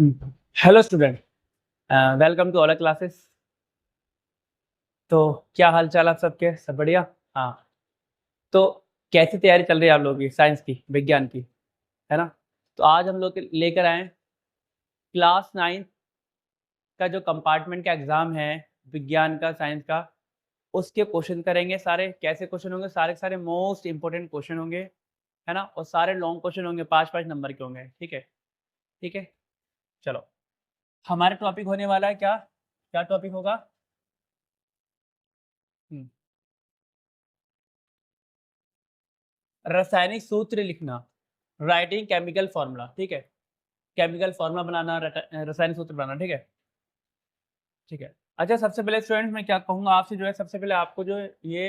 Hello student, welcome to all classes. तो क्या हाल चाल आप सबके? सब बढ़िया? हाँ। तो कैसी तैयारी चल रही है आप लोगों की साइंस की, विज्ञान की, है ना? तो आज हम लोग लेकर आए क्लास 9 का जो कंपार्टमेंट का एग्ज़ाम है विज्ञान का, साइंस का, उसके क्वेश्चन करेंगे। सारे कैसे क्वेश्चन होंगे? सारे के सारे मोस्ट इंपॉर्टेंट क्वेश्चन होंगे, है ना? और सारे लॉन्ग क्वेश्चन होंगे, 5-5 नंबर के होंगे। ठीक है? ठीक है, चलो। हमारा टॉपिक होने वाला है क्या? क्या टॉपिक होगा? हम्म, रासायनिक सूत्र लिखना, राइटिंग केमिकल फार्मूला। ठीक है? केमिकल फार्मूला बनाना, रासायनिक सूत्र बनाना। ठीक है? ठीक है। अच्छा, सबसे पहले स्टूडेंट्स मैं क्या कहूँगा आपसे, जो है सबसे पहले आपको जो है ये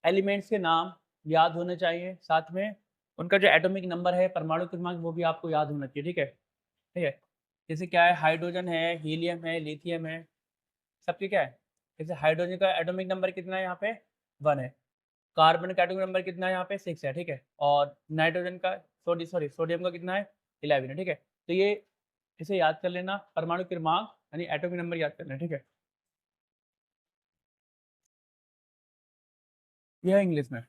एलिमेंट्स के नाम याद होने चाहिए, साथ में उनका जो एटॉमिक नंबर है, परमाणु क्रमांक, वो भी आपको याद होना चाहिए। ठीक है? ठीक है? जैसे क्या है, हाइड्रोजन है, हीलियम है, लिथियम है, सबके क्या है? जैसे हाइड्रोजन का एटॉमिक नंबर कितना है यहाँ पे? 1 है। कार्बन का एटॉमिक नंबर कितना है यहाँ पे? 6 है। ठीक है? और नाइट्रोजन का सोडियम का कितना है? 11 है। ठीक है? तो ये इसे याद कर लेना, परमाणु क्रमांक यानी एटॉमिक नंबर याद करना है। ठीक है? यह है इंग्लिश में,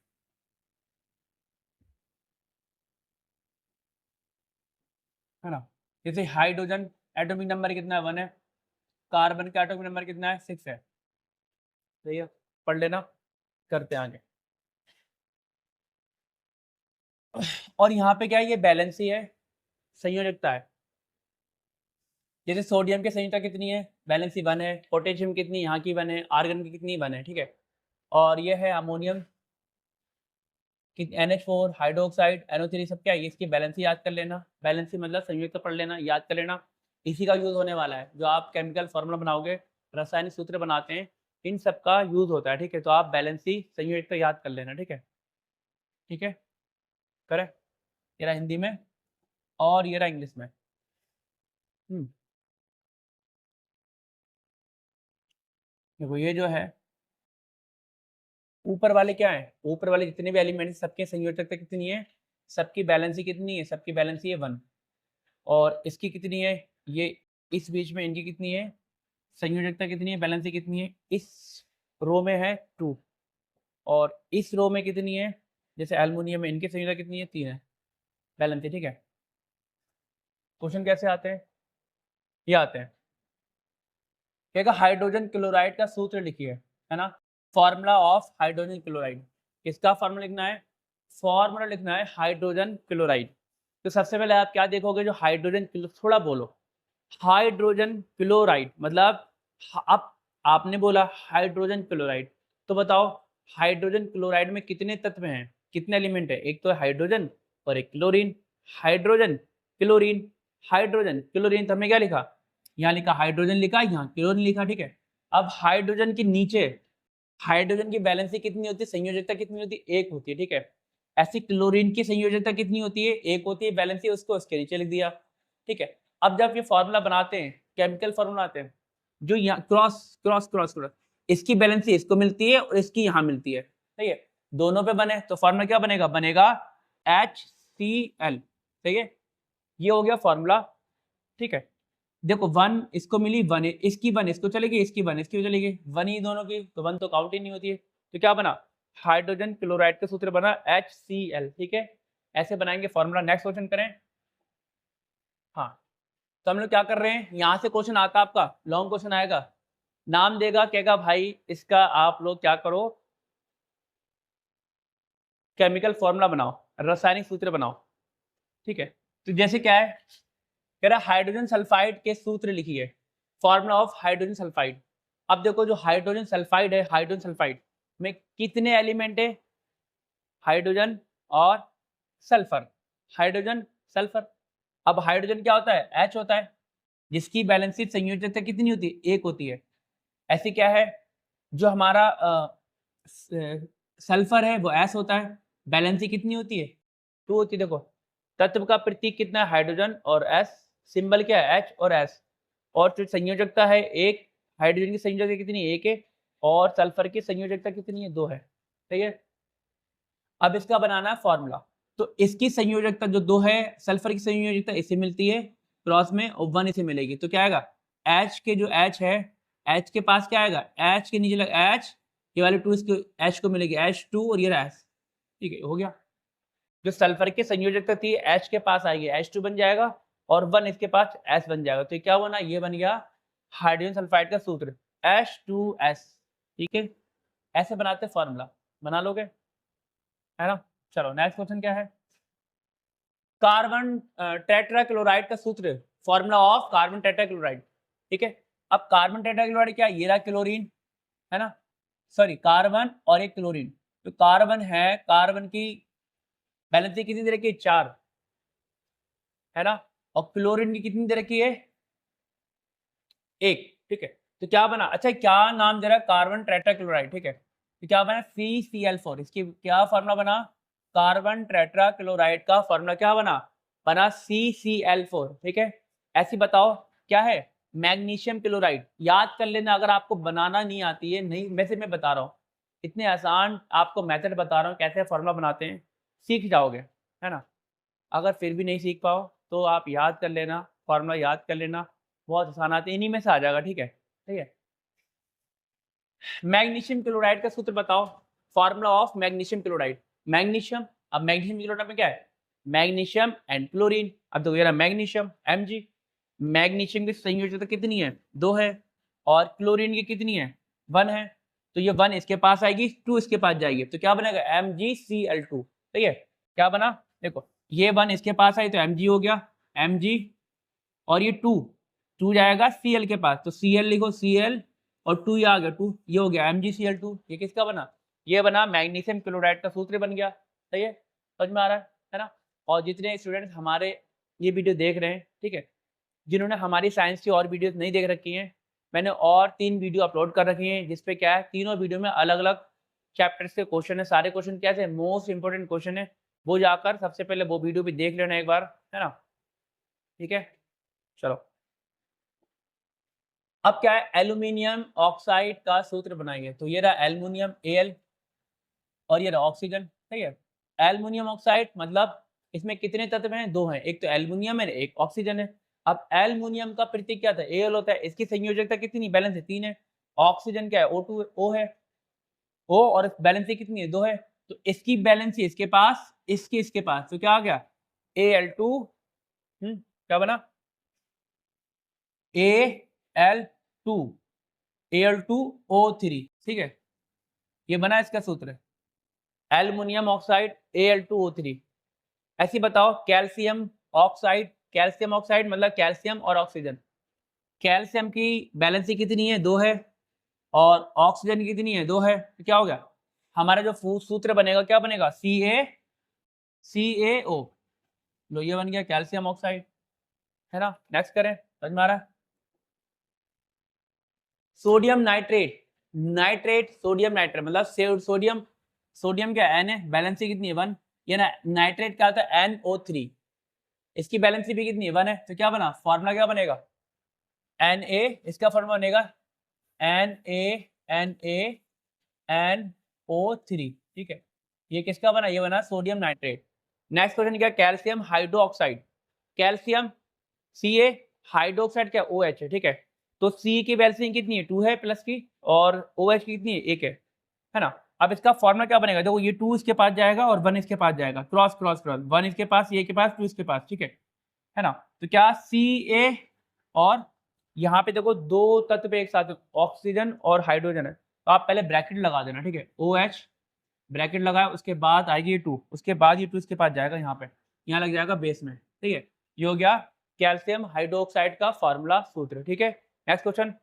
है ना? जैसे हाइड्रोजन एटॉमिक नंबर कितना है? 1 है। कार्बन का एटॉमिक नंबर कितना है? 6 है। सही है? पढ़ लेना, करते हैं आगे। और यहाँ पे क्या है? ये बैलेंस ही है, संयोजकता है। जैसे सोडियम की संयोजकता कितनी है? बैलेंस ही 1 है। पोटेशियम कितनी? यहाँ की 1 है। आर्गन की कितनी? 1 है। ठीक है? और ये है अमोनियम कि NH4, हाइड्रोक्साइड, NO3, सब क्या है? इसकी बैलेंस ही याद कर लेना। बैलेंस ही मतलब संयुक्त तो पढ़ लेना, याद कर लेना। इसी का यूज़ होने वाला है, जो आप केमिकल फार्मूला बनाओगे, रासायनिक सूत्र बनाते हैं, इन सब का यूज़ होता है। ठीक है? तो आप बैलेंस ही संयुक्त तो याद कर लेना। ठीक है? ठीक है, करें? ये रहा हिंदी में और ये रहा इंग्लिश में। देखो ये जो है, ऊपर वाले क्या है? ऊपर वाले जितने भी एलिमेंट सबके संयोजकता कितनी है? सबकी बैलेंस ही कितनी है? सबकी बैलेंस ही है 1। और इसकी कितनी है? ये इस बीच में इनकी कितनी है? संयोजकता कितनी है? बैलेंस कितनी है? इस रो में है 2 और इस रो में कितनी है? जैसे एल्युमिनियम में इनकी संयोजकता कितनी है? 3 है। बैलेंस है। ठीक है? क्वेश्चन कैसे आते हैं? ये आते हैं, कहेगा हाइड्रोजन क्लोराइड का सूत्र लिखिए, है ना? Formula of hydrogen chloride. किसका फॉर्मूला लिखना है? फॉर्मूला लिखना है हाइड्रोजन क्लोराइड। तो सबसे पहले आप क्या देखोगे? जो हाइड्रोजन, थोड़ा बोलो, हाइड्रोजन क्लोराइड मतलब आप आपने बोला हाइड्रोजन क्लोराइड, तो बताओ हाइड्रोजन क्लोराइड में कितने तत्व हैं? कितने एलिमेंट है? एक तो है हाइड्रोजन और एक chlorine. Hydrogen, chlorine, hydrogen, chlorine. तो हमने क्या लिखा? यहाँ लिखा हाइड्रोजन, लिखा यहाँ क्लोरीन लिखा। ठीक है? अब हाइड्रोजन के नीचे हाइड्रोजन की बैलेंस कितनी होती है? संयोजकता कितनी होती है? 1 होती है। ठीक है? ऐसी क्लोरीन की संयोजकता कितनी होती है? 1 होती है। बैलेंस उसको उसके नीचे लिख दिया। ठीक है? अब जब ये फॉर्मूला बनाते हैं, केमिकल फॉर्मूला आते हैं, जो यहाँ क्रॉस क्रॉस क्रॉस क्रॉस, इसकी बैलेंस इसको मिलती है और इसकी यहाँ मिलती है। सही है? दोनों पे बने तो फॉर्मूला क्या बनेगा? बनेगा HCl। ठीक है? ये हो गया फॉर्मूला। ठीक है? देखो 1 इसको मिली, 1 इसकी, 1 इसको चलेगी, इसकी 1 इसकी चलेगी, 1 ही दोनों की, तो 1 तो काउंट ही नहीं होती है। तो क्या बना? हाइड्रोजन क्लोराइड का सूत्र बना HCl। ठीक है? ऐसे बनाएंगे फॉर्मूला। नेक्स्ट क्वेश्चन करें। हाँ, तो हम लोग क्या कर रहे हैं, यहाँ से क्वेश्चन आता है आपका, लॉन्ग क्वेश्चन आएगा, नाम देगा, कहेगा भाई इसका आप लोग क्या करो, केमिकल फॉर्मूला बनाओ, रासायनिक सूत्र बनाओ। ठीक है? तो जैसे क्या है, कह रहा हाइड्रोजन सल्फाइड के सूत्र लिखिए, फॉर्मूला ऑफ हाइड्रोजन सल्फाइड। अब देखो जो हाइड्रोजन सल्फाइड है, हाइड्रोजन सल्फाइड में कितने एलिमेंट है? हाइड्रोजन और सल्फर, हाइड्रोजन सल्फर। अब हाइड्रोजन क्या होता है? H होता है, जिसकी बैलेंसिक संयोजकता कितनी होती है? 1 होती है। ऐसी क्या है, जो हमारा सल्फर है वो S होता है, बैलेंसिक कितनी होती है? 2 होती है। देखो तत्व का प्रतीक कितना है? हाइड्रोजन और S, सिंबल क्या है? H और S। और जो संयोजकता है 1, हाइड्रोजन की संयोजकता कितनी है? 1 है। और सल्फर की संयोजकता कितनी है? 2 है। सही है? अब इसका बनाना है फॉर्मूला। तो इसकी संयोजकता जो 2 है, सल्फर की संयोजकता इससे मिलती है, क्रॉस में और 1 इसे मिलेगी, तो क्या आएगा H के जो H है, H के पास क्या आएगा, H के नीचे लगा H, ये वाले 2 इसको H को मिलेगी H2 और ये रहा S, ठीक है, हो गया। जो सल्फर की संयोजकता थी H के पास आएगी H2 बन जाएगा और 1 इसके पास S बन जाएगा, तो क्या बना, ये बन गया हाइड्रोजन सल्फाइड का सूत्र H2S, ठीक है। ऐसे बनाते फॉर्मूला, बना लोगे, है ना। चलो नेक्स्ट क्वेश्चन क्या है, कार्बन टेट्राक्लोराइड का सूत्र, फॉर्मूला ऑफ कार्बन टेट्राक्लोराइड, ठीक है। अब कार्बन टेट्राक्लोराइड क्या, ये रहा क्लोरीन, है ना, सॉरी कार्बन और एक क्लोरीन, तो कार्बन है, कार्बन की वैलेंसी कितनी दे रखी है, 4, है ना, और क्लोरीन की कितनी दे रखी है, 1, ठीक है। तो क्या बना, अच्छा क्या नाम दे रहा है, कार्बन टेट्राक्लोराइड, ठीक है, तो क्या बना CCl4, इसकी क्या फॉर्मूला बना, कार्बन टेट्राक्लोराइड का फॉर्मूला क्या बना, बना CCl4, ठीक है। ऐसी बताओ क्या है, मैग्नीशियम क्लोराइड, याद कर लेना अगर आपको बनाना नहीं आती है, नहीं वैसे मैं बता रहा हूँ, इतने आसान आपको मेथड बता रहा हूँ कैसे फॉर्मूला बनाते हैं, सीख जाओगे, है ना। अगर फिर भी नहीं सीख पाओ तो आप याद कर लेना, फॉर्मूला याद कर लेना, बहुत आसान आते हैं, इन्हीं में से आ जाएगा, ठीक है, ठीक है। मैग्नीशियम क्लोराइड का सूत्र बताओ, formula of magnesium chloride, magnesium, अब मैग्नीशियम क्लोराइड में क्या है, मैग्नीशियम एंड क्लोरीन, अब देखो ये रहा मैग्नीशियम Mg, मैग्नीशियम की संयोजकता कितनी है, 2 है, और क्लोरीन की कितनी है, 1 है, तो ये 1 इसके पास आएगी, 2 इसके पास जाएगी, तो क्या बनेगा MgCl2, ठीक है। क्या बना, देखो ये 1 इसके पास आई तो Mg हो गया, Mg, और ये 2 जाएगा Cl के पास, तो Cl लिखो Cl, और 2 ये आ गया 2, ये हो गया MgCl2, ये किसका बना, ये बना मैग्नीशियम क्लोराइड का सूत्र बन गया, सही है, समझ में आ रहा है ना। और जितने स्टूडेंट्स हमारे ये वीडियो देख रहे हैं, ठीक है, जिन्होंने हमारी साइंस की और वीडियोस नहीं देख रखी हैं, मैंने और 3 वीडियो अपलोड कर रखी हैं, जिसपे क्या है, तीनों वीडियो में अलग अलग चैप्टर्स के क्वेश्चन है, सारे क्वेश्चन क्या है, मोस्ट इंपोर्टेंट क्वेश्चन है, वो जाकर सबसे पहले वो वीडियो भी देख लेना एक बार, है ना, ठीक है। चलो अब क्या है, एल्यूमिनियम ऑक्साइड का सूत्र बनाएंगे, तो ये रहा एल्युमिनियम Al, और ये रहा ऑक्सीजन, ठीक है। एल्युमिनियम ऑक्साइड मतलब इसमें कितने तत्व हैं, 2 हैं, एक तो एल्युमिनियम है, एक ऑक्सीजन है। अब एल्युमिनियम का प्रतीक क्या था, Al होता है, इसकी संयोजकता कितनी, बैलेंस है 3 है। ऑक्सीजन क्या है, O2 O है, O, और बैलेंस कितनी है, 2 है, तो इसकी बैलेंस इसके पास, इसके पास, तो क्या आ गया Al2, क्या बना Al2, Al2O3, ठीक है, ये बना इसका सूत्र, एल्युमिनियम ऑक्साइड Al2O3। ऐसी बताओ कैल्शियम ऑक्साइड, कैल्शियम ऑक्साइड मतलब कैल्शियम और ऑक्सीजन, कैल्शियम की बैलेंसी कितनी है, 2 है, और ऑक्सीजन की कितनी है, 2 है, तो क्या हो गया, हमारा जो सूत्र बनेगा क्या बनेगा, CaCaO, लो ये बन गया कैल्शियम ऑक्साइड, है ना। नेक्स्ट करें, समझ में आ रहा है, sodium nitrate, nitrate sodium nitrate मतलब सोडियम, सोडियम क्या N है, बैलेंसी कितनी है, 1, ये ना नाइट्रेट क्या होता है NO3, इसकी बैलेंसी भी कितनी है, 1 है, तो क्या बना, फॉर्मूला क्या बनेगा, Na, इसका फॉर्मूला बनेगा NaNO3, ठीक है, ये किसका बना, ये बना सोडियम नाइट्रेट। नेक्स्ट क्वेश्चन क्या, calcium hydroxide, calcium Ca, hydroxide क्या OH है, ठीक है, तो C की वैल्यू कितनी है, 2 है प्लस की, और OH की कितनी है, 1 है ना। अब इसका फॉर्मूला क्या बनेगा, देखो ये 2 इसके पास जाएगा और 1 इसके पास जाएगा, क्रॉस क्रॉस क्रॉस, 1 इसके पास, ये के पास, 2 इसके पास, ठीक है ना। तो क्या Ca, और यहाँ पे देखो 2 तत्व एक साथ, ऑक्सीजन और हाइड्रोजन है, तो आप पहले ब्रैकेट लगा देना, ठीक है, OH ब्रैकेट लगाया, उसके बाद आएगी ये 2, उसके बाद ये 2 इसके पास जाएगा, यहाँ पे यहाँ लग जाएगा बेस में, ठीक है, ये हो गया कैल्शियम हाइड्रोक्साइड का फार्मूला सूत्र, ठीक है। नेक्स्ट क्वेश्चन,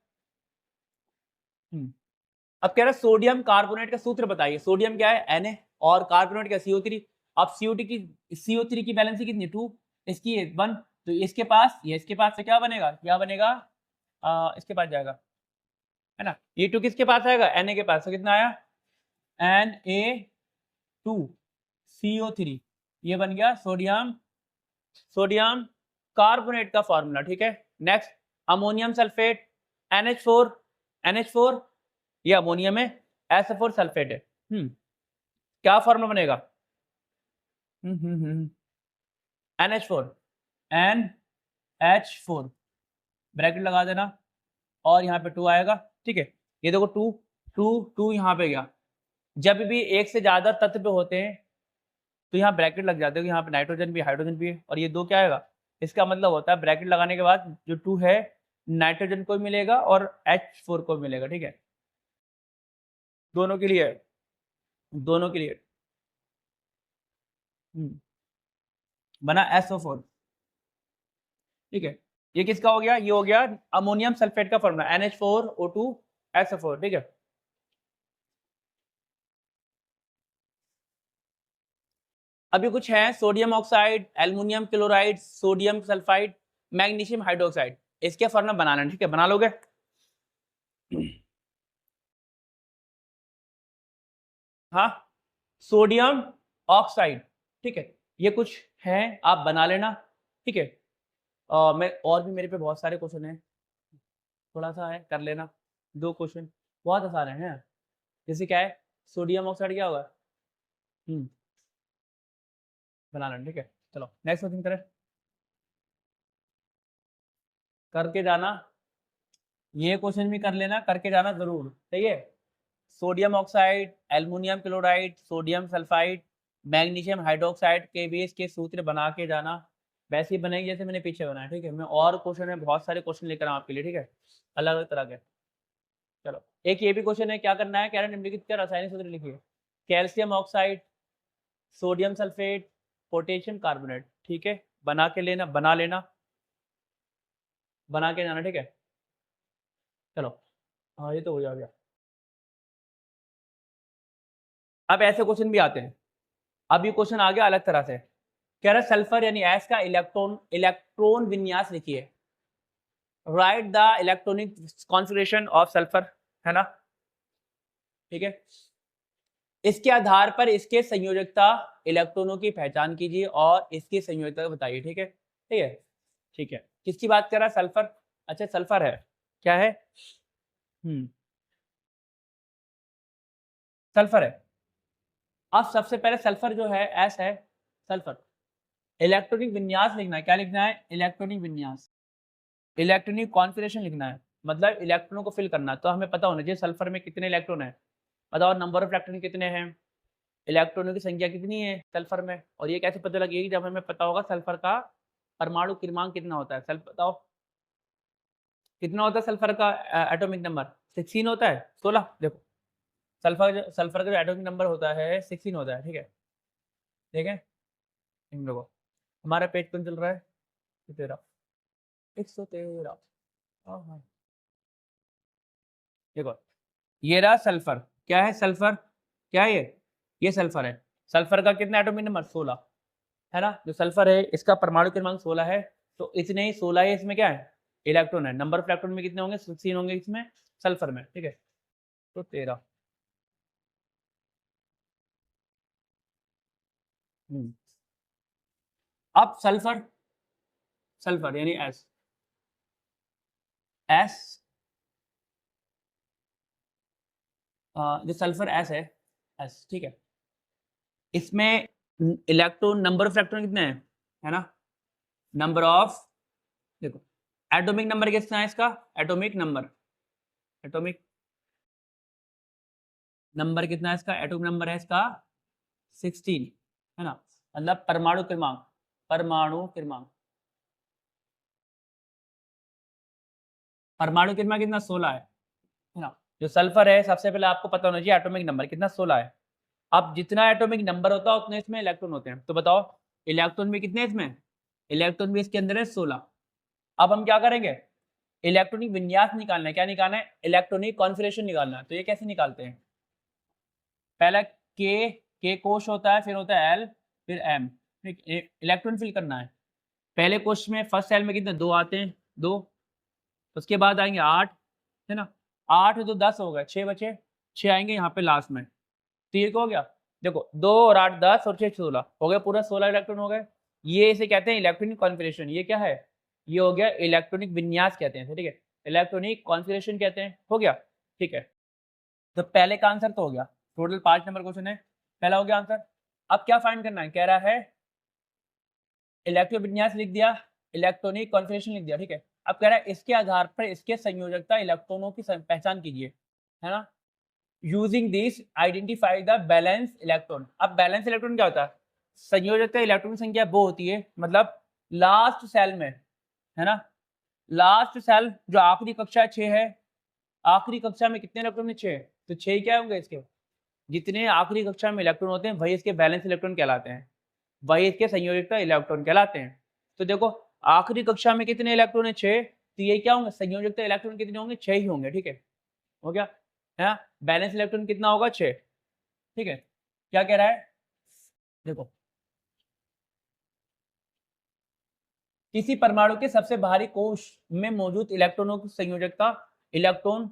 अब कह रहा है सोडियम कार्बोनेट का सूत्र बताइए, सोडियम क्या है Na, और कार्बोनेट क्या CO3, अब CO3 की बैलेंस कितनी, 2, इसकी 1, तो इसके पास, ये इसके पास से क्या बनेगा, इसके पास जाएगा, है ना, ये 2 किसके पास आएगा, Na के पास, तो कितना आया Na2CO3, ये बन गया सोडियम कार्बोनेट का फॉर्मूला, ठीक है। नेक्स्ट अमोनियम सल्फेट NH4 ये अमोनियम है, SO4 सल्फेट है, क्या फॉर्मूला बनेगा, NH4 H4 ब्रैकेट लगा देना और यहाँ पे 2 आएगा, ठीक है। ये देखो 2 2 2 यहाँ पे गया। जब भी एक से ज़्यादा तत्व होते हैं तो यहाँ ब्रैकेट लग जाते हैं, यहाँ पे नाइट्रोजन भी हाइड्रोजन भी है और ये 2 क्या आएगा। इसका मतलब होता है ब्रैकेट लगाने के बाद जो 2 है नाइट्रोजन को मिलेगा और H4 को मिलेगा, ठीक है। दोनों के लिए, दोनों के लिए बना SO4, ठीक है। ये किसका हो गया, ये हो गया अमोनियम सल्फेट का फॉर्मूला NH4O2 SO4, ठीक है। अभी कुछ है sodium oxide, aluminium chloride, sodium sulphide, magnesium hydroxide, इसके फॉर्मूला बनाना, ठीक है। बना लोगे? हाँ, सोडियम ऑक्साइड, ठीक है। ये कुछ है, आप बना लेना, ठीक है। मैं और भी मेरे पे बहुत सारे क्वेश्चन हैं, थोड़ा सा है कर लेना, 2 क्वेश्चन बहुत आसान है। जैसे क्या है, सोडियम ऑक्साइड क्या होगा, बना लेना, ठीक है। चलो नेक्स्ट क्वेश्चन करें, करके जाना, ये क्वेश्चन भी कर लेना, करके जाना जरूर, ठीक है। Sodium oxide, aluminium chloride, sodium sulphide, magnesium hydroxide के बेस के सूत्र बना के जाना, वैसे ही बनेगी जैसे मैंने पीछे बनाया, ठीक है। मैं और क्वेश्चन है, बहुत सारे क्वेश्चन लेकर आऊँ आपके लिए, ठीक है, अलग अलग तरह के। चलो एक ये भी क्वेश्चन है, क्या करना है, कह रहे हैं निम्नलिखित का रासायनिक सूत्र लिखिए। Calcium oxide, sodium sulphate, potassium carbonate, ठीक है। बना के लेना, बना लेना, बना के जाना, ठीक है। चलो हाँ, ये तो हो गया। अब ऐसे क्वेश्चन भी आते हैं, अब ये क्वेश्चन आ गया अलग तरह से, कह रहा है सल्फर यानी एस का इलेक्ट्रॉन विन्यास लिखिए। Right the electronic configuration of sulphur, है ना, ठीक है। इसके आधार पर इसके संयोजकता इलेक्ट्रॉनों की पहचान कीजिए और इसकी संयोजकता बताइए, ठीक है, ठीक है, ठीक है। किसकी बात कर रहा है, सल्फर, अच्छा सल्फर है, क्या है, सल्फर है। अब सबसे पहले सल्फर जो है एस है, सल्फर इलेक्ट्रॉनिक विन्यास लिखना है, क्या लिखना है, इलेक्ट्रॉनिक विन्यास, इलेक्ट्रॉनिक कॉन्फिगरेशन लिखना है, मतलब इलेक्ट्रॉनों को फिल करना है। तो हमें पता होना चाहिए सल्फर में कितने इलेक्ट्रॉन है, बताओ नंबर ऑफ इलेक्ट्रॉन कितने हैं, इलेक्ट्रॉनों की संख्या कितनी है सल्फर में। और ये कैसे पता लगेगी, जब हमें पता होगा सल्फर का परमाणु क्रमांक कितना होता है। सल्फर बताओ कितना होता है सल्फर का एटॉमिक नंबर, 16 होता है, 16। देखो सल्फर का जो एटॉमिक नंबर होता है 16 होता है, ठीक है, ठीक है। इन लोगों हमारा पेज कौन चल रहा है, 13, 113, हाँ देखो ये रहा सल्फर, क्या है सल्फर, क्या है ये सल्फर है। सल्फर का कितना एटॉमिक नंबर, 16, है ना। जो सल्फर है इसका परमाणु क्रमांक 16 है, तो इतने ही 16 है, इसमें क्या है इलेक्ट्रॉन है। नंबर ऑफ इलेक्ट्रॉन में कितने होंगे, 16 होंगे इसमें सल्फर में, ठीक है। तो 13। अब सल्फर, सल्फर यानी एस, एस जो सल्फर एस है, ठीक है। इसमें इलेक्ट्रॉन, नंबर ऑफ इलेक्ट्रॉन कितने हैं, है ना, नंबर ऑफ, देखो एटॉमिक नंबर कितना है इसका, एटॉमिक नंबर, एटॉमिक नंबर कितना है इसका, एटॉमिक नंबर है इसका 16, है ना, मतलब परमाणु क्रमांक, परमाणु क्रमांक, परमाणु क्रमांक कितना 16 है ना। जो सल्फर है सबसे पहले आपको पता होना चाहिए एटॉमिक नंबर कितना 16 है। अब जितना एटॉमिक नंबर होता है उतने इसमें इलेक्ट्रॉन होते हैं, तो बताओ इलेक्ट्रॉन भी कितने इसमें, इलेक्ट्रॉन भी इसके अंदर है 16। अब हम क्या करेंगे, इलेक्ट्रॉनिक विन्यास निकालना है, क्या निकालना है, इलेक्ट्रॉनिक कॉन्फिगरेशन निकालना है। तो ये कैसे निकालते हैं, पहला के कोश होता है, फिर होता है एल, फिर एम, इलेक्ट्रॉन फिल करना है। पहले कोश में फर्स्ट सेल में कितने, 2 आते हैं, 2, उसके बाद आएंगे 8, है ना, 8 तो 10 हो गए, 6 बचे, 6 आएंगे यहाँ पे लास्ट में, तो ये क्या हो गया, देखो 2 और 8 10 और 6 16 हो गया, पूरा 16 इलेक्ट्रॉन हो गए। ये इसे कहते हैं इलेक्ट्रॉनिक कॉन्फिगरेशन। ये क्या है, ये हो गया इलेक्ट्रॉनिक विन्यास कहते हैं, ठीक है, इलेक्ट्रॉनिक कॉन्फिगरेशन कहते हैं, हो गया, ठीक है। तो पहले का आंसर तो हो गया, टोटल 5 नंबर क्वेश्चन है, पहला हो गया आंसर। अब क्या फाइंड करना है, कह रहा है इलेक्ट्रो विन्यास लिख दिया, इलेक्ट्रॉनिक कॉन्फ़िगरेशन लिख दिया, ठीक है। अब कह रहा है इसके आधार पर इसके संयोजकता इलेक्ट्रॉनों की पहचान कीजिए, है ना। Using this identify the balance electron. अब बैलेंस इलेक्ट्रॉन क्या होता है? संयोजकता इलेक्ट्रॉन की संख्या वो होती है, मतलब लास्ट सेल में, है ना, लास्ट सेल जो आखिरी कक्षा 6 है, आखिरी कक्षा में कितने इलेक्ट्रॉन है? 6। तो 6 क्या होंगे इसके? जितने आखिरी कक्षा में इलेक्ट्रॉन होते हैं वही इसके बैलेंस इलेक्ट्रॉन कहलाते हैं, वही इसके संयोजकता इलेक्ट्रॉन कहलाते हैं। तो देखो आखिरी कक्षा में कितने इलेक्ट्रॉन है? 6। तो ये क्या होंगे? संयोजकता इलेक्ट्रॉन कितने होंगे? 6 ही होंगे, ठीक है। हो गया, है ना। बैलेंस इलेक्ट्रॉन कितना होगा? 6, ठीक है। क्या कह रहा है? देखो, किसी परमाणु के सबसे बाहरी कोश में मौजूद इलेक्ट्रॉनों की संयोजकता इलेक्ट्रॉन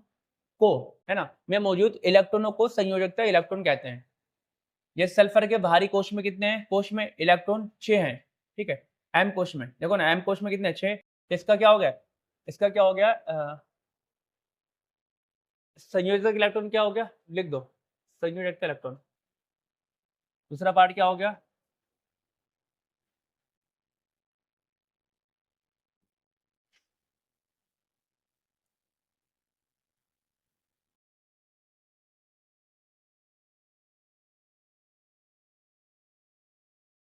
को, है ना, में मौजूद इलेक्ट्रॉनों को संयोजकता इलेक्ट्रॉन कहते हैं। ये सल्फर के बाहरी कोश में कितने हैं? कोश में इलेक्ट्रॉन 6 हैं, ठीक है। एम कोश में देखो ना, एम कोश में कितने? 6। तो इसका क्या हो गया? इसका क्या हो गया? संयोजक इलेक्ट्रॉन क्या हो गया? लिख दो, संयोजकता इलेक्ट्रॉन। दूसरा पार्ट क्या हो गया?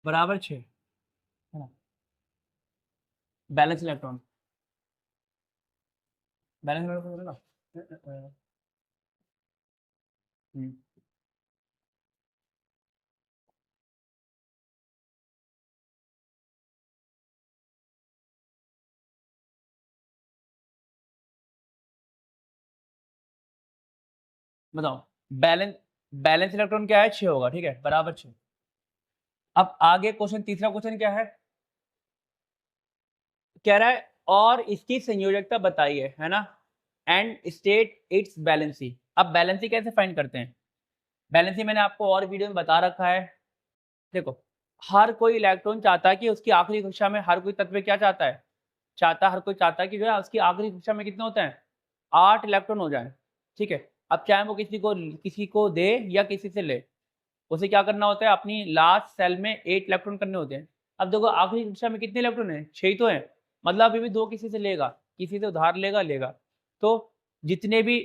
बराबर 6, है ना। बैलेंस इलेक्ट्रॉन, बैलेंस इलेक्ट्रॉन ना। हम्म, बताओ। बैलेंस बैलेंस इलेक्ट्रॉन क्या है? 6 होगा, ठीक है, बराबर 6। अब आगे क्वेश्चन, तीसरा क्वेश्चन क्या है? कह रहा है और इसकी संयोजकता बताइए, है ना, एंड स्टेट इट्स बैलेंसी। अब बैलेंसी कैसे फाइंड करते हैं? बैलेंसी मैंने आपको और वीडियो में बता रखा है। देखो, हर कोई इलेक्ट्रॉन चाहता है कि उसकी आखिरी कक्षा में, हर कोई तत्व क्या चाहता है? हर कोई चाहता है कि जो है उसकी आखिरी कक्षा में कितने होते हैं? 8 इलेक्ट्रॉन हो जाए, ठीक है। अब चाहे वो किसी को दे या किसी से ले, उसे क्या करना होता है? अपनी लास्ट सेल में 8 इलेक्ट्रॉन करने होते हैं। अब देखो आखिरी कक्षा में कितने इलेक्ट्रॉन हैं? 6 ही तो हैं, मतलब अभी भी 2 किसी से लेगा, किसी से उधार लेगा। तो जितने भी,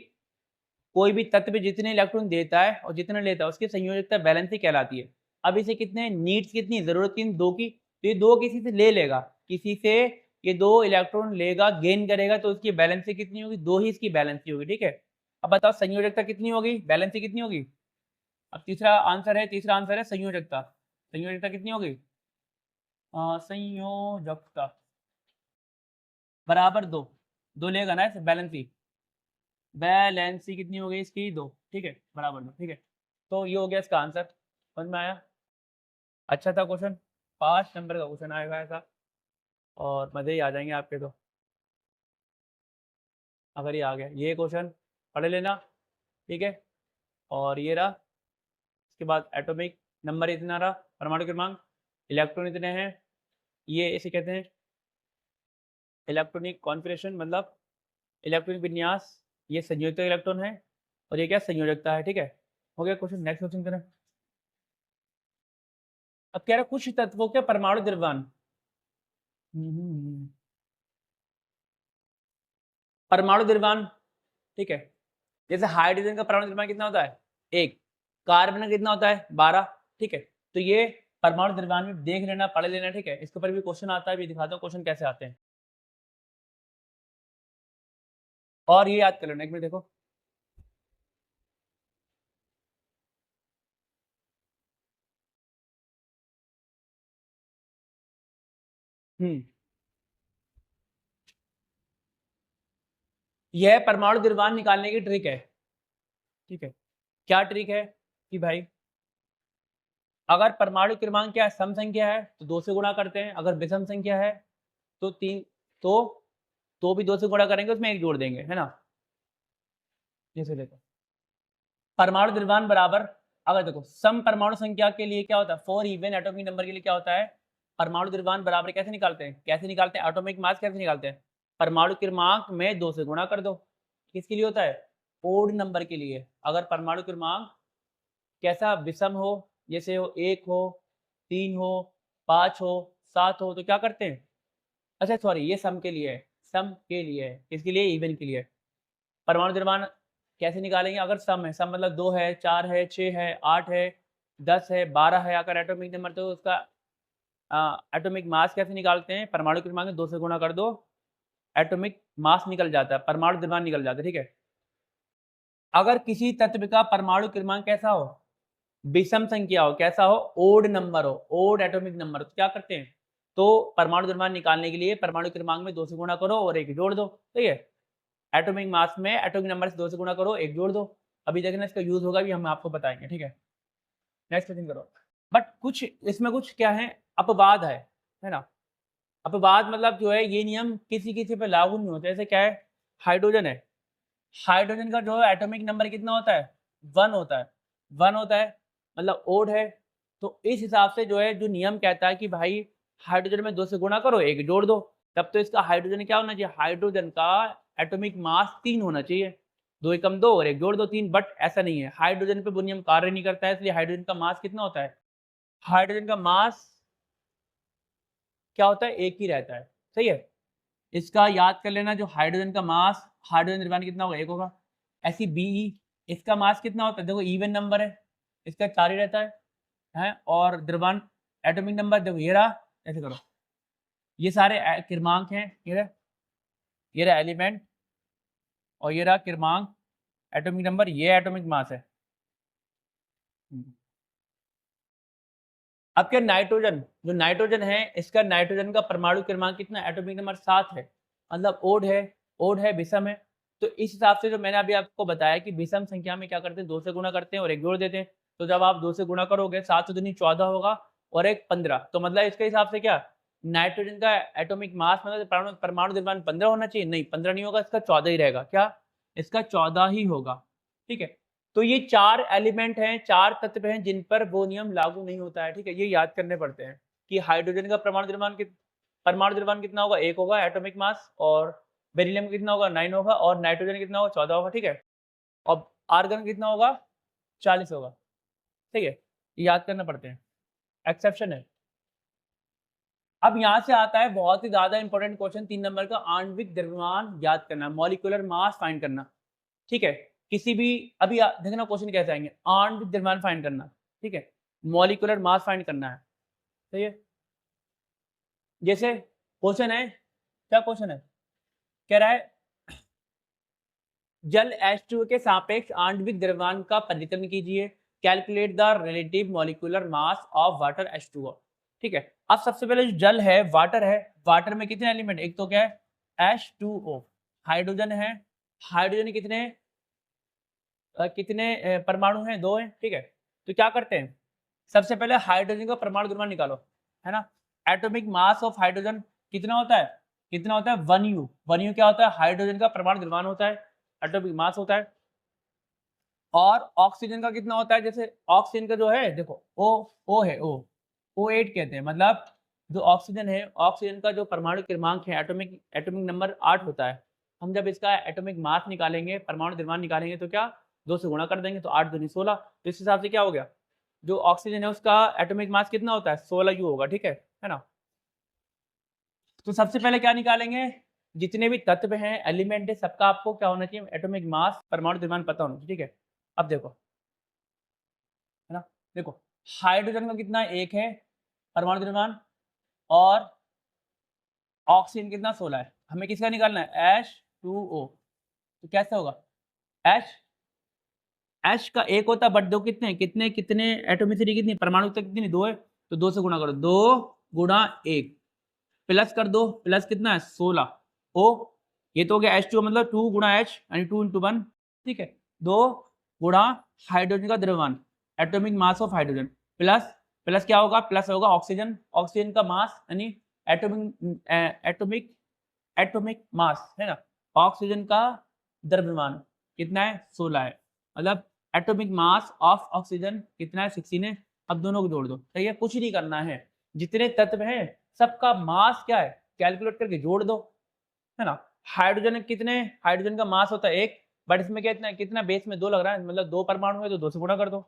कोई भी तत्व जितने इलेक्ट्रॉन देता है और जितना लेता है उसकी संयोजकता बैलेंसी कहलाती है। अब इसे कितने नीड्स, कितनी ज़रूरत, किन 2 की, तो ये 2 किसी से ले लेगा, किसी से ये 2 इलेक्ट्रॉन लेगा, गेन करेगा, तो उसकी बैलेंसी कितनी होगी? 2 ही इसकी बैलेंसी होगी, ठीक है। अब बताओ संयोजकता कितनी होगी? बैलेंसी कितनी होगी? अब तीसरा आंसर है संयोजकता। संयोजकता कितनी होगी? संयोजकता बराबर 2, 2 लेगा ना इसे, बैलेंसी, बैलेंसी कितनी हो गई इसकी? 2, ठीक है, बराबर 2, ठीक है। तो ये हो गया इसका आंसर, समझ में आया? अच्छा था क्वेश्चन, 5 नंबर का क्वेश्चन आएगा ऐसा, और मज़े ही आ जाएंगे आपके तो, अगर ये आ गया। ये क्वेश्चन पढ़ लेना, ठीक है। और ये रहा, इसके बाद एटॉमिक नंबर इतना रहा, परमाणु क्रमांक, इलेक्ट्रॉन इतने हैं, ये इसे कहते हैं इलेक्ट्रॉनिक कॉन्फ़िगरेशन, मतलब इलेक्ट्रॉनिक विन्यास, ये संयोजक इलेक्ट्रॉन है, और ये क्या? संयोजकता है, ठीक है। हो गया क्वेश्चन। नेक्स्ट क्वेश्चन करें। अब कह रहा है कुछ तत्वों के परमाणु द्रव्यमान, परमाणु द्रव्यमान, ठीक है। जैसे हाइड्रोजन का परमाणु द्रव्यमान कितना होता है? 1। कार्बन का कितना होता है? 12, ठीक है। तो ये परमाणु द्रव्यमान में देख लेना, पढ़ लेना, ठीक है। इसके ऊपर भी क्वेश्चन आता है, भी दिखाता हूँ क्वेश्चन कैसे आते हैं, और ये याद कर लेना। एक मिनट देखो, हम्म, यह परमाणु द्रव्यमान निकालने की ट्रिक है, ठीक है। क्या ट्रिक है? कि भाई अगर परमाणु क्रमांक क्या है? सम संख्या है तो 2 से गुणा करते हैं, अगर विषम संख्या है तो 3, तो भी 2 से गुणा करेंगे, उसमें 1 जोड़ देंगे, है ना। जैसे देखो परमाणु द्रव्यमान बराबर, अगर देखो सम परमाणु संख्या के लिए क्या होता है? 4 इवन एटॉमिक नंबर के लिए क्या होता है? परमाणु द्रव्यमान बराबर कैसे निकालते हैं? एटॉमिक मास कैसे निकालते हैं? परमाणु क्रमांक में 2 से गुणा कर दो। किसके लिए होता है? ओड नंबर के लिए। अगर परमाणु क्रमांक कैसा? विषम हो, जैसे हो 1 हो, 3 हो, 5 हो, 7 हो, तो क्या करते हैं? अच्छा सॉरी, ये सम के लिए है, सम के लिए है, इसके लिए इवन के लिए है। परमाणु द्रव्यमान कैसे निकालेंगे? अगर सम है, सम मतलब 2 है, 4 है, 6 है, 8 है, 10 है, 12 है, अगर एटॉमिक नंबर तो उसका एटॉमिक मास कैसे निकालते हैं? परमाणु क्रमांक 2 से गुणा कर दो, एटॉमिक मास निकल जाता है, परमाणु द्रव्यमान निकल जाता है, ठीक है? अगर किसी तत्व का परमाणु क्रमांक कैसा हो? विषम संख्या हो, कैसा हो? ओड नंबर हो, ओड एटॉमिक नंबर, तो क्या करते हैं? तो परमाणु द्रव्यमान निकालने के लिए परमाणु क्रमांक में 2 से गुणा करो और 1 जोड़ दो, सही है? एटॉमिक मास में एटॉमिक नंबर से 2 से गुणा करो, 1 जोड़ दो। अभी देखना इसका यूज़ होगा भी, हम आपको बताएँगे, ठीक है? नेक्स्ट क्वेश्चन करो। बट कुछ इसमें कुछ क्या है? अपवाद है ना? अपवाद मतलब जो है ये नियम किसी-किसी पे लागू नहीं होते। जैसे क्या है? हाइड्रोजन है। हाइड्रोजन का जो एटॉमिक नंबर कितना होता है? 1 होता है। 1 होता है मतलब ओड है। तो इस हिसाब से जो है जो नियम कहता है कि भाई हाइड्रोजन में 2 से गुणा करो, 1 जोड़ दो। तब तो इसका हाइड्रोजन क्या होना चाहिए? हाइड्रोजन का एटॉमिक मास 3 होना चाहिए। 2 एकम 2 और 1 जोड़ दो 3, बट ऐसा नहीं है। हाइड्रोजन पे वो नियम कार्य नहीं करता है, इसलिए हाइड्रोजन का मास कितना होता है? हाइड्रोजन का मास क्या होता है? 1 ही रहता है। सही है? इसका याद कर लेना, जो हाइड्रोजन का मास, हाइड्रोजन द्रव्यमान कितना होगा? 1 होगा। ऐसी बीई, इसका मास कितना होता है? देखो इवन नंबर है, इसका 4 ही रहता है? और द्रव्यमान एटॉमिक नंबर देखो ये रहा, ऐसे करो। ये सारे क्रमांक हैं, ये रहा एलिमेंट और ये रहा क्रमांक, एटॉमिक नंबर, ये एटॉमिक मास है। अब क्या नाइट्रोजन, जो नाइट्रोजन है इसका नाइट्रोजन का परमाणु क्रमांक कितना? एटॉमिक नंबर 7 है, मतलब ओड है, विषम है। तो इस हिसाब से जो मैंने अभी आपको बताया कि विषम संख्या में क्या करते हैं? 2 से गुणा करते हैं और 1 जोड़ देते हैं। तो जब आप 2 से गुणा करोगे 7 दूनी 14 होगा और 1 15, तो मतलब इसके हिसाब से क्या नाइट्रोजन का एटॉमिक मास मतलब परमाणु द्रव्यमान 15 होना चाहिए? नहीं, 15 नहीं होगा, इसका 14 ही रहेगा। क्या? इसका 14 ही होगा, ठीक है? तो ये 4 एलिमेंट हैं, 4 तत्व हैं जिन पर वो नियम लागू नहीं होता है, ठीक है? ये याद करने पड़ते हैं कि हाइड्रोजन का परमाणु द्रव्यमान कितना होगा? 1 होगा एटॉमिक मास, और बेरिलियम कितना होगा? 9 होगा, और नाइट्रोजन कितना होगा? 14 होगा, ठीक है? और आर्गन कितना होगा? 40 होगा, ठीक है? ये याद करना पड़ते हैं, एक्सेप्शन है। अब यहाँ से आता है बहुत ही ज़्यादा इंपॉर्टेंट क्वेश्चन 3 नंबर का, आणविक द्रव्यमान याद करना, मॉलिक्यूलर मास फाइंड करना, ठीक है? किसी भी अभी देखना क्वेश्चन कैसे आएंगे, आणविक द्रव्यमान फाइंड करना, ठीक है? मॉलिक्यूलर मास फाइंड करना है, सही है? जैसे क्वेश्चन है, क्या क्वेश्चन है? कह रहा है जल H2O के सापेक्ष आणविक द्रव्यमान का परिवर्तन कीजिए, calculate the relative molecular mass of water H2O, ठीक है? अब सबसे पहले जो जल है, वाटर में कितने एलिमेंट? एक तो क्या है? H2O, हाइड्रोजन है। हाइड्रोजन कितने परमाणु हैं? 2 हैं, ठीक है? तो क्या करते हैं, सबसे पहले हाइड्रोजन का परमाणु द्रव्यमान निकालो, है ना? एटॉमिक मास ऑफ हाइड्रोजन कितना होता है? 1U। 1U क्या होता है? हाइड्रोजन का परमाणु द्रव्यमान होता है, एटॉमिक मास होता है। और ऑक्सीजन का कितना होता है? जैसे ऑक्सीजन का जो है देखो O है, O8 कहते हैं, मतलब जो ऑक्सीजन है, ऑक्सीजन का जो परमाणु क्रमांक है, एटॉमिक एटॉमिक नंबर 8 होता है। हम जब इसका एटॉमिक मास निकालेंगे, परमाणु द्रव्यमान निकालेंगे, तो क्या 2 से गुणा कर देंगे, तो 8 दूनी 16। तो इस हिसाब से क्या हो गया, जो ऑक्सीजन है उसका एटॉमिक मास कितना होता है? 16U होगा, ठीक है ना? तो सबसे पहले क्या निकालेंगे, जितने भी तत्व हैं, एलिमेंट है, सबका आपको क्या होना चाहिए? एटॉमिक मास, परमाणु द्रव्यमान पता होना चाहिए, ठीक है? अब देखो, है ना? देखो हाइड्रोजन का कितना? 1 है परमाणु द्रव्यमान, और ऑक्सीजन कितना? 16 है। हमें किसका निकालना है? H2O। तो कैसे होगा? H H का 1 होता है, बट दो कितने कितने कितने एटोमिसिटी कितनी, परमाणु कितनी? 2 है, तो 2 से गुणा करो, 2 गुणा 1 प्लस कर दो, प्लस कितना है? 16 O, ये तो हो गया H2O, मतलब 2 गुणा H यानी 2 into 1, ठीक है? 2 गुणा हाइड्रोजन का द्रव्यमान, atomic mass of hydrogen, plus plus क्या होगा? प्लस होगा ऑक्सीजन, ऑक्सीजन का मास यानी एटॉमिक एटॉमिक मास, है ना? ऑक्सीजन का द्रव्यमान कितना है? 16 है, मतलब एटॉमिक मास ऑफ ऑक्सीजन कितना है? 16 है। अब दोनों को जोड़ दो, सही है? कुछ नहीं करना है, जितने तत्व हैं सबका मास क्या है? कैलकुलेट करके जोड़ दो, है ना? हाइड्रोजन कितने, हाइड्रोजन का मास होता है 1, बट इसमें कितना बेस में 2 लग रहा है, मतलब 2 परमाणु है, तो 2 से गुणा कर दो,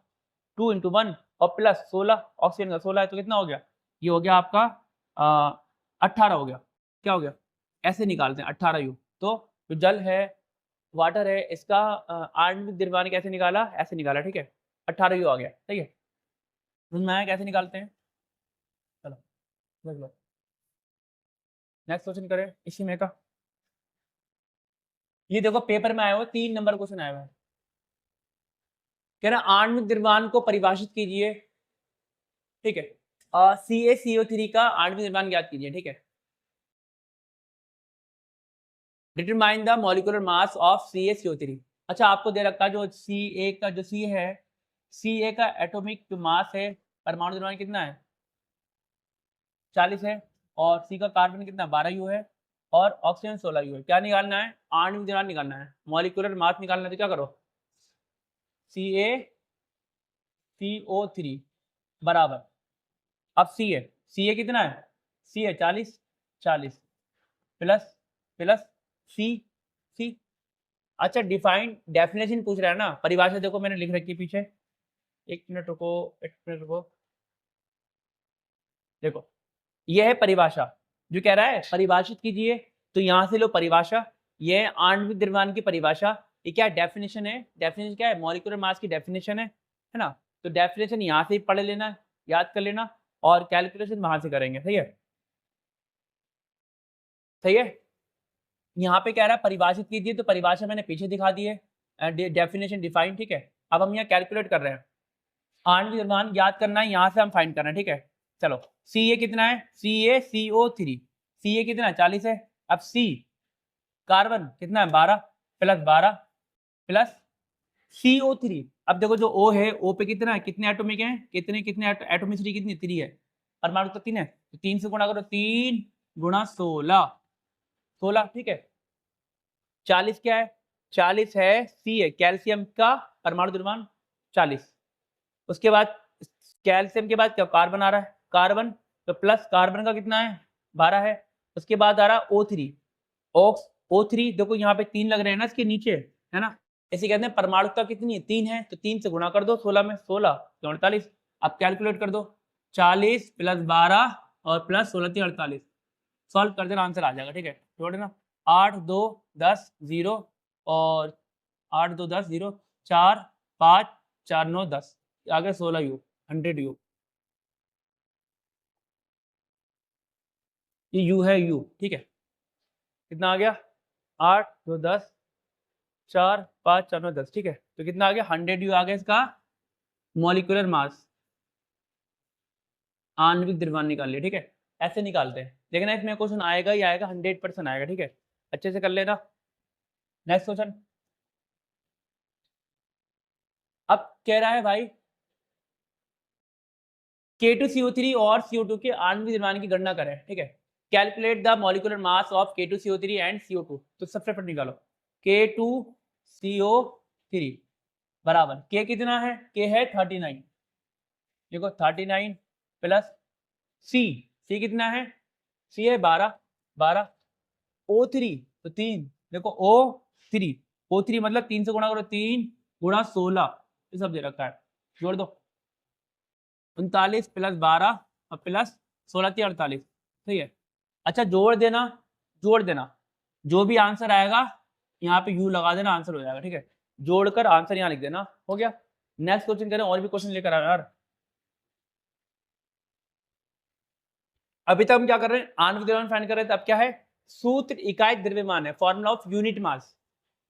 2 into 1 और प्लस 16, ऑक्सीजन का 16 है, तो कितना हो गया? ये हो गया आपका 18 हो गया। क्या हो गया, ऐसे निकालते हैं 18U। तो जो जल है, वाटर है, इसका आणविक द्रव्यमान कैसे निकाला, ऐसे निकाला, ठीक है, 18U आ गया, ठीक है। समझ में आया कैसे निकालते हैं? चलो देख लो, नेक्स्ट क्वेश्चन करें इसी में का। ये देखो पेपर में आया हुआ 3 नंबर क्वेश्चन आया हुआ है, कह रहा आणविक द्रव्यमान को परिभाषित कीजिए, ठीक है। CaCO3 का आणविक द्रव्यमान ज्ञात कीजिए, ठीक है। Determine the molecular mass of CaCO3। अच्छा आपको दे रखा है जो Ca का जो C है, Ca का एटॉमिक जो मास है, परमाणु द्रव्यमान कितना है, 40 है, और C का कार्बन कितना 12U है, और ऑक्सीजन 16U है। क्या निकालना है, आणविक द्रव्यमान निकालना है, मॉलिक्यूलर मास निकालना है, तो क्या करो, CaCO3 बराबर, अब Ca कितना है, C है 40 प्लस प्लस C। अच्छा डिफाइन डेफिनेशन पूछ रहा है ना, परिभाषा देखो मैंने लिख रखी है पीछे, एक मिनट रुको, देखो ये है परिभाषा, जो कह रहा है परिभाषित कीजिए, तो यहां से लो परिभाषा, ये है आणविक द्रव्यमान की परिभाषा। ये क्या डेफिनेशन है, डेफिनेशन क्या है, मॉलिक्यूलर मास की डेफिनेशन है ना। तो डेफिनेशन यहां से ही पढ़ लेना, याद कर लेना, और कैलकुलेशन वहां से करेंगे, सही है, सही है। यहाँ पे कह रहा है परिभाषित कीजिए, तो परिभाषा मैंने पीछे दिखा दी है, डेफिनेशन डिफाइन, ठीक है। अब हम यहाँ कैलकुलेट कर रहे हैं, आणविक द्रव्यमान याद करना है, यहाँ से हम फाइंड कर रहे हैं, ठीक है। चलो Ca कितना है, CaCO3, Ca कितना है 40 है, अब C कार्बन कितना है 12 प्लस 12 प्लस CO3। अब देखो जो O है, O पे कितना है, कितने एटॉमिक हैं, कितने एटोमिसिटी कितनी 3 है, परमाणु तो 3 है, तो 3 से गुणा करो, 3 गुणा 16, ठीक है। 40 क्या है, 40 है C है, कैल्शियम का परमाणु द्रव्यमान 40। उसके बाद कैल्शियम के बाद क्या कार्बन आ रहा है, कार्बन, तो प्लस कार्बन का कितना है 12 है। उसके बाद आ रहा O3, O3 देखो यहाँ पे 3 लग रहे हैं ना इसके नीचे, है ना, ऐसे कहते हैं परमाणुता कितनी है 3 है, तो 3 से गुणा कर दो 16 में, 16 तो 48। अब कैलकुलेट कर दो, 40 प्लस 12 और प्लस 16 3 48, सॉल्व कर देना आंसर आ जाएगा, ठीक है। जोड़ देना 8 2 10 0 और 8 2 10 0 4 5 4 9 10, आगे 16U 100U, ये U है U, ठीक है। कितना आ गया 8 2 10 4 5 4 9 10, ठीक है। तो कितना आ गया 100U आ गया इसका मॉलिक्यूलर मास, आणविक द्रव्यमान निकाल लिया, ठीक है। ऐसे निकालते हैं, देखना इसमें क्वेश्चन आएगा ही आएगा, 100% आएगा, ठीक है। अच्छे से कर लेना। नेक्स्ट क्वेश्चन, अब कह रहा है भाई K2CO3 और CO2 के आणविक द्रव्यमान की गणना करें, ठीक है। Calculate the molecular mass of K2CO3 and CO2। तो सबसे फट निकालो, K2CO3 बराबर, K कितना है, K है 39, देखो 39 प्लस C कितना है, C है 12 O3 तो 3, देखो O3 मतलब 3 से गुणा करो, 3 गुणा 16, ये सब दे रखा है, जोड़ दो 39 प्लस 12 और प्लस 16 3 48, सही है। अच्छा जोड़ देना, जो भी आंसर आएगा यहाँ पे U लगा देना, आंसर हो जाएगा, ठीक है। जोड़कर आंसर यहाँ लिख देना, हो गया। नेक्स्ट क्वेश्चन करें, और भी क्वेश्चन लेकर आए यार। अभी तक हम क्या कर रहे हैं, आणविक द्रव्यमान फाइंड कर रहे थे, अब क्या है, सूत्र इकाई द्रव्यमान है, फॉर्मूला ऑफ यूनिट मास,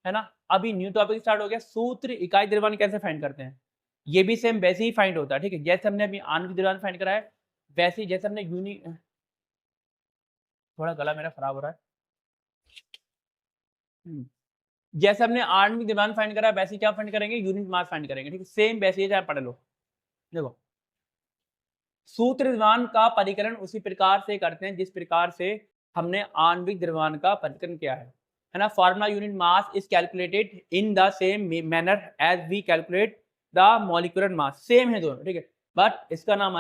है ना। अभी न्यू टॉपिक स्टार्ट हो गया, सूत्र इकाई द्रव्यमान कैसे फाइंड करते हैं, ये भी सेम वैसे ही फाइंड होता है, ठीक है। जैसे हमने अभी आणविक द्रव्यमान फाइंड करा है, वैसे ही जैसे हमने थोड़ा गला मेरा खराब हो रहा है, जैसे हमने आणविक द्रव्यमान फाइंड करा है, वैसे ही क्या फाइंड करेंगे, यूनिट मास फाइंड करेंगे, ठीक है। सेम वैसे ही चाहे पढ़ लो, देखो सूत्र द्रव्यमान का परिकलन उसी प्रकार से करते हैं जिस प्रकार से हमने आणविक द्रव्यमान का परिकलन किया है ना। Formula unit mass is calculated in the same manner as we calculate the molecular mass, same है दोनों, ठीक है, बट इसका नाम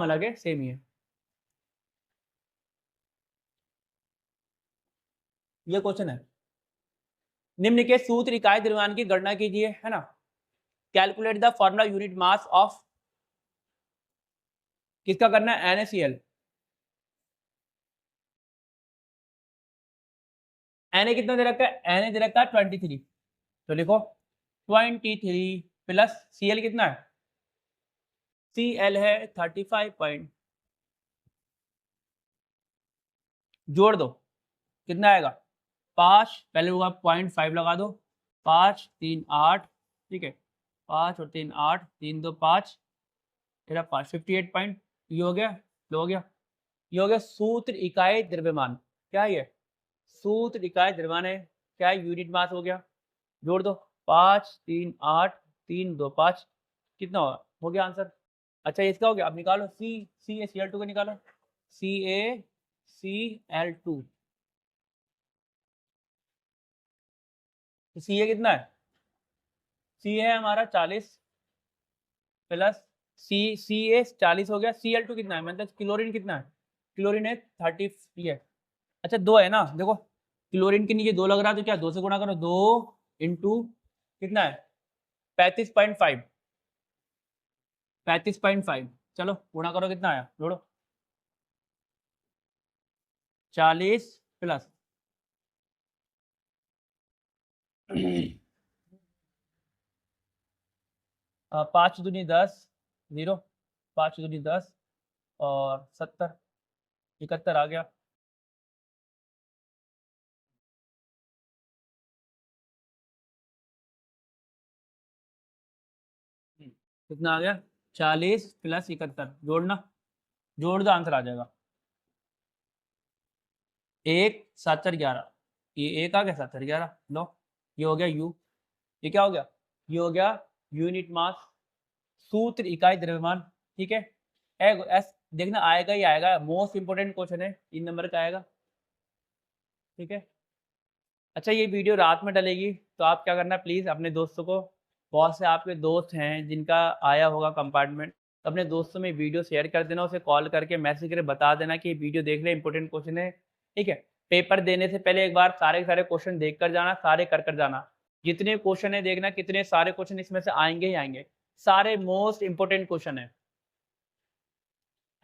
अलग है, सेम ही है। ये क्वेश्चन है, निम्न के सूत्र इकाई द्रव्यमान की गणना कीजिए, है ना। Calculate the formula unit mass of, किसका करना है, NaCl, Na कितना दे रखा है, Na दे रखा है 23, तो लिखो 23 प्लस Cl कितना है, Cl है 35 पॉइंट, जोड़ दो कितना आएगा 5, पहले होगा 0.5 लगा दो, 5 3 8, ठीक है 5 और 3 8, 3 2 5, तेरा 5 58 पॉइंट, ये हो गया, ये हो गया, ये हो गया सूत्र इकाई द्रव्यमान। क्या है ये, सूत्र इकाई द्रव्यमान है, क्या है यूनिट मास हो गया, जोड़ दो 5 3 8 3 2 5, कितना होगा, हो गया आंसर। अच्छा इसका हो गया, अब निकालो CaCl2 का निकालो, CaCl2, तो Ca कितना है, C है हमारा 40 प्लस Ca 40 हो गया, Cl2 कितना है, मतलब क्लोरीन कितना है, क्लोरीन है 30, ये अच्छा 2 है ना, देखो क्लोरीन के नीचे 2 लग रहा है तो क्या 2 से गुणा करो, 2 इंटू कितना है 35.5, 35.5, चलो गुणा करो कितना आया, जोड़ो 40 प्लस 5 दूनी 10, 0, 5 दूनी 10 और 70, 71 आ गया। कितना आ गया 40 प्लस 71, जोड़ना, जोड़ दो आंसर आ जाएगा, 1 7 4 11, ये 1 आ गया 7 4 11, लो ये हो गया U, ये क्या हो गया, ये हो गया यूनिट मास, सूत्र इकाई द्रव्यमान, ठीक है। एस देखना आएगा ही आएगा, मोस्ट इंपोर्टेंट क्वेश्चन है, 3 नंबर का आएगा, ठीक है। अच्छा ये वीडियो रात में डलेगी तो आप क्या करना प्लीज़ अपने दोस्तों को, बहुत से आपके दोस्त हैं जिनका आया होगा कंपार्टमेंट, तो अपने दोस्तों में वीडियो शेयर कर देना, उसे कॉल करके मैसेज करके बता देना कि ये वीडियो देख रहे इंपॉर्टेंट क्वेश्चन है, ठीक है। पेपर देने से पहले एक बार सारे के सारे क्वेश्चन देख कर जाना, सारे कर जाना, जितने क्वेश्चन है देखना कितने सारे क्वेश्चन इसमें से आएंगे ही आएंगे, सारे मोस्ट इंपोर्टेंट क्वेश्चन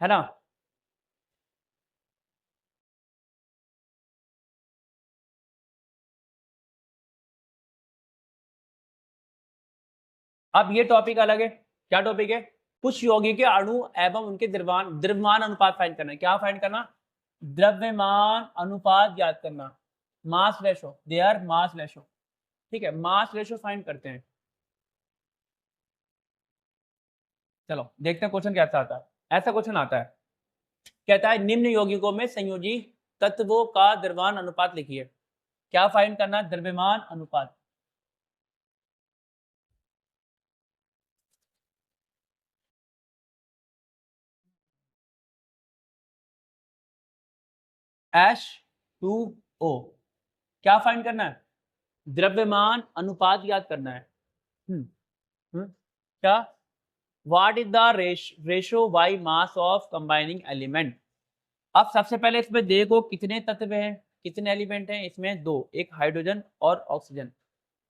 है ना। अब ये टॉपिक अलग है, क्या टॉपिक है, कुछ यौगिक के अणु एवं उनके द्रव्यमान अनुपात फाइंड करना है, क्या फाइंड करना, द्रव्यमान अनुपात ज्ञात करना, mass ratio, their mass ratio, ठीक है, मास रेशो फाइंड करते हैं। चलो देखते हैं क्वेश्चन कैसा आता है, ऐसा क्वेश्चन आता है, कहता है निम्न यौगिकों में संयोजी तत्वों का द्रव्यमान अनुपात लिखिए, क्या फाइंड करना, द्रव्यमान अनुपात, H2O, क्या फाइंड करना है, द्रव्यमान अनुपात याद करना है। क्या, what is the ratio by mass of combining element. अब सबसे पहले इसमें देखो कितने तत्व हैं, कितने एलिमेंट हैं, इसमें 2, एक हाइड्रोजन और ऑक्सीजन,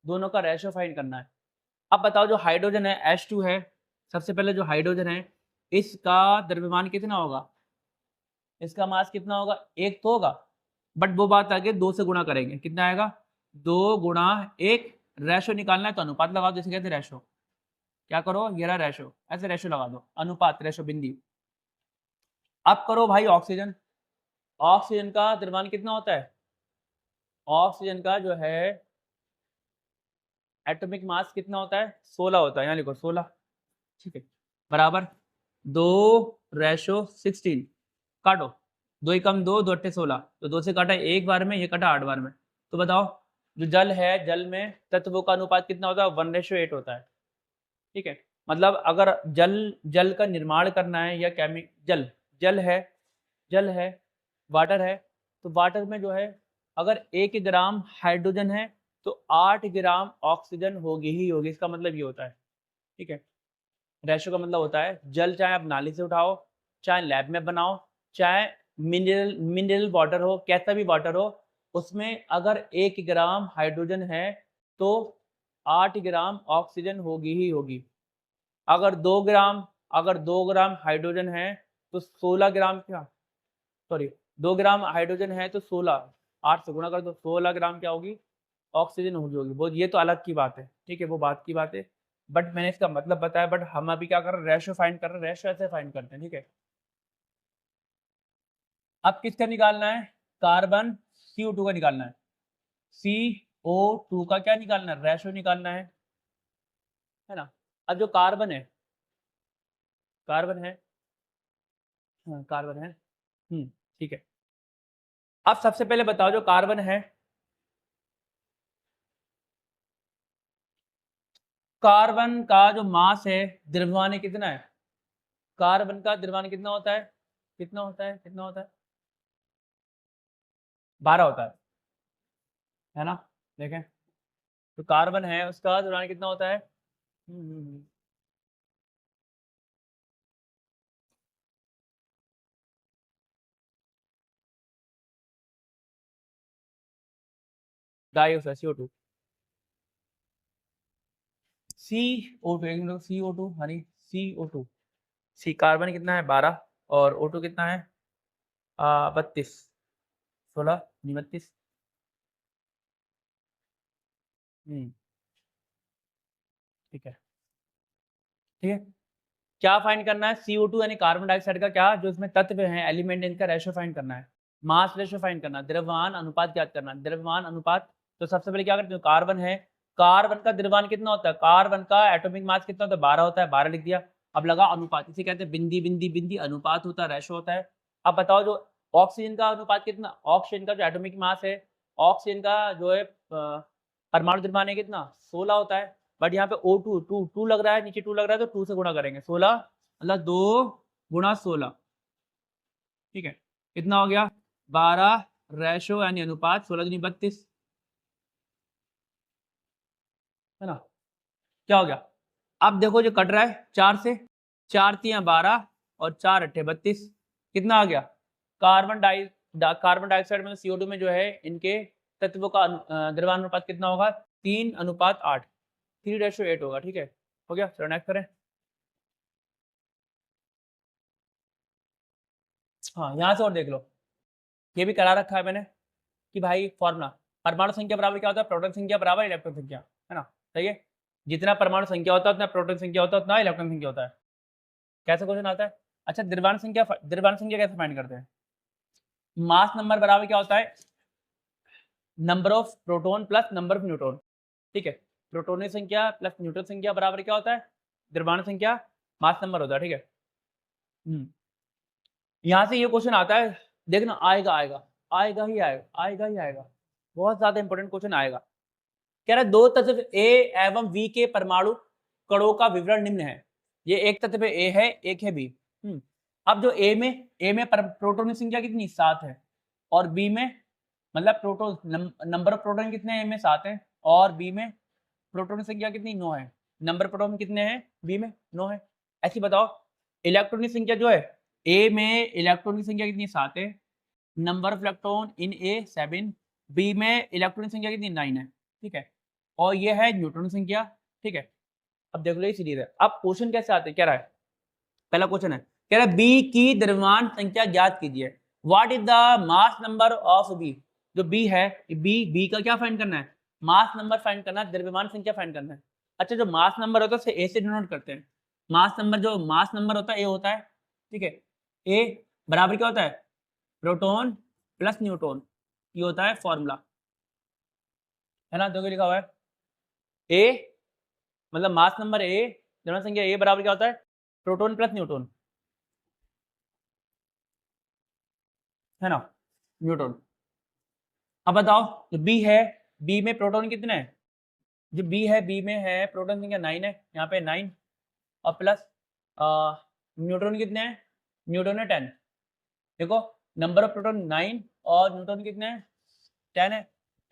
दोनों का रेशो फाइंड करना है। अब बताओ जो हाइड्रोजन है H2 है, सबसे पहले जो हाइड्रोजन है इसका द्रव्यमान कितना होगा, इसका मास कितना होगा, 1 तो होगा, बट वो बात आगे 2 से गुणा करेंगे, कितना आएगा 2 गुणा 1, रेशो निकालना है तो अनुपात लगा दो, जैसे कहते हैं रेशो, क्या करो ये रहा रेशो, ऐसे रेशो लगा दो, अनुपात रेशो बिंदी। अब करो भाई ऑक्सीजन, ऑक्सीजन का द्रव्यमान कितना होता है, ऑक्सीजन का जो है एटॉमिक मास कितना होता है, 16 होता है, यहाँ लिखो 16, ठीक है, बराबर 2:16, काटो, 2 एकम 2, 2 अट्ठे 16, तो 2 से काटा एक बार में, ये काटा 8 बार में, तो बताओ जो जल है, जल में तत्वों का अनुपात कितना होता है, 1:8 होता है, ठीक है। मतलब अगर जल का निर्माण करना है या जल है, वाटर है, तो वाटर में जो है अगर 1 ग्राम हाइड्रोजन है तो 8 ग्राम ऑक्सीजन होगी ही होगी, इसका मतलब ये होता है, ठीक है। रेशो का मतलब होता है जल चाहे आप नाली से उठाओ, चाहे लैब में बनाओ, चाहे मिनरल वाटर हो, कैसा भी वाटर हो, उसमें अगर 1 ग्राम हाइड्रोजन है तो 8 ग्राम ऑक्सीजन होगी ही होगी। अगर 2 ग्राम हाइड्रोजन है तो 16 ग्राम क्या, सॉरी 2 ग्राम हाइड्रोजन है तो 16, 8 से गुणा कर दो, 16 ग्राम क्या होगी, ऑक्सीजन होगी। वो ये तो अलग की बात है, ठीक है, वो बात की बात है, बट मैंने इसका मतलब बताया। बट हम अभी क्या कर रहे हैं, रेशो फाइंड कर रहे हैं, रेशो ऐसे फाइंड करते हैं, ठीक है। अब किसका निकालना है, कार्बन CO2 का निकालना है, CO2 का क्या निकालना है, रेशो निकालना है ना। अब जो कार्बन है, कार्बन है, हाँ कार्बन है, ठीक है। अब सबसे पहले बताओ जो कार्बन है, कार्बन का जो मास है द्रव्यमान कितना है, कार्बन का द्रव्यमान कितना होता है, कितना होता है, कितना होता है, 12 होता है ना। देखें तो कार्बन है उसका द्रव्यमान कितना होता है, ढाई होता है CO2, CO2 CO2 यानी CO2, सी कार्बन कितना है 12 और O2 कितना है 32, 16 32, ठीक है, ठीक है। क्या फाइंड करना है, CO2 यानी कार्बन डाइऑक्साइड का क्या जो इसमें तत्व हैं एलिमेंट, इनका रेशो फाइंड करना है, मास रेशो फाइंड करना है, द्रव्यमान अनुपात ज्ञात करना है, द्रव्यमान अनुपात। तो सबसे पहले क्या करते हैं, कार्बन है, कार्बन का द्रव्यमान कितना होता है, कार्बन का एटॉमिक मास कितना होता है 12 होता है, 12 लिख दिया। अब लगा अनुपात, इसे कहते हैं बिंदी बिंदी बिंदी अनुपात होता है, रेशो होता है। अब बताओ जो ऑक्सीजन का अनुपात कितना, ऑक्सीजन का जो एटॉमिक मास है, ऑक्सीजन का जो है परमाणु द्रव्यमान है कितना 16 होता है, बट यहाँ पे O2 टू लग रहा है, नीचे 2 लग रहा है तो 2 से गुणा करेंगे, 16 मतलब 2 गुणा 16, ठीक है, कितना हो गया 12 रेशो यानी अनुपात 16 दूनी 32, है ना। क्या हो गया, अब देखो जो कट रहा है 4 से, 4 तियां 12 और 4 अट्ठे 32, कितना आ गया, कार्बन डाइऑक्साइड में CO2 में जो है इनके तत्वों का द्रव्यमान अनुपात कितना होगा 3:8, 3:8 होगा, ठीक है। हो गया, चलो नेक्स्ट करें। हाँ यहाँ से और देख लो, ये भी करा रखा है मैंने कि भाई फॉर्मूला, परमाणु संख्या बराबर क्या होता है, प्रोटॉन संख्या बराबर इलेक्ट्रॉन संख्या, है ना, सही है। जितना परमाणु संख्या होता है उतना प्रोटॉन संख्या होता है उतना इलेक्ट्रॉन संख्या होता है। कैसे क्वेश्चन आता है, अच्छा द्रव्यमान संख्या कैसे फाइंड करते हैं, मास नंबर बराबर क्या होता है, number of proton plus number of neutron, ठीक है। प्रोटॉन संख्या प्लस न्यूट्रॉन संख्या बराबर क्या होता है, द्रव्यमान संख्या मास नंबर होता है, ठीक है। यहाँ से ये क्वेश्चन आता है, देखना आएगा आएगा आएगा ही आएगा, आएगा ही आएगा, बहुत ज्यादा इंपॉर्टेंट क्वेश्चन आएगा। कह रहा है दो तत्व A एवं V के परमाणु कणों का विवरण निम्न है, ये एक तत्व A है एक है B। अब जो A में प्रोटॉन की संख्या कितनी 7 है और B में मतलब प्रोटॉन नंबर ऑफ प्रोटॉन कितने हैं A में 7 है और B में प्रोटॉन की संख्या कितनी 9 है, नंबर प्रोटॉन कितने हैं B में 9 है। ऐसी बताओ इलेक्ट्रॉन की संख्या जो है A में इलेक्ट्रॉन की संख्या कितनी 7 है, number of electron in A 7, B में इलेक्ट्रॉन की संख्या कितनी 9 है, ठीक है, और ये है न्यूट्रॉन संख्या, ठीक है। अब देख लो ये सीरीज है। अब क्वेश्चन कैसे आते हैं, क्या रहा है, पहला क्वेश्चन है कह रहा है बी की द्रव्यमान संख्या ज्ञात कीजिए, what is the mass number of B, जो बी है बी का क्या फाइंड करना है, मास नंबर फाइंड करना है, द्रव्यमान संख्या फाइंड करना है। अच्छा जो मास नंबर होता है उसे ए से डिनोट करते हैं, मास नंबर जो मास नंबर होता है ए होता है, ठीक है, ए बराबर क्या होता है प्रोटॉन प्लस न्यूट्रॉन, ये होता है फॉर्मूला, है ना, देखो लिखा हुआ है ए मतलब मास नंबर ए, द्रव्यमान संख्या ए बराबर क्या होता है प्रोटॉन प्लस न्यूट्रॉन, है ना, न्यूट्रॉन। अब बताओ जो बी है, बी में प्रोटॉन कितने हैं, जो बी है बी में है प्रोटॉन संख्या 9 है, यहाँ पे 9 और प्लस न्यूट्रॉन कितने हैं, न्यूट्रॉन है 10, देखो नंबर ऑफ प्रोटॉन 9 और न्यूट्रॉन कितने हैं 10 है,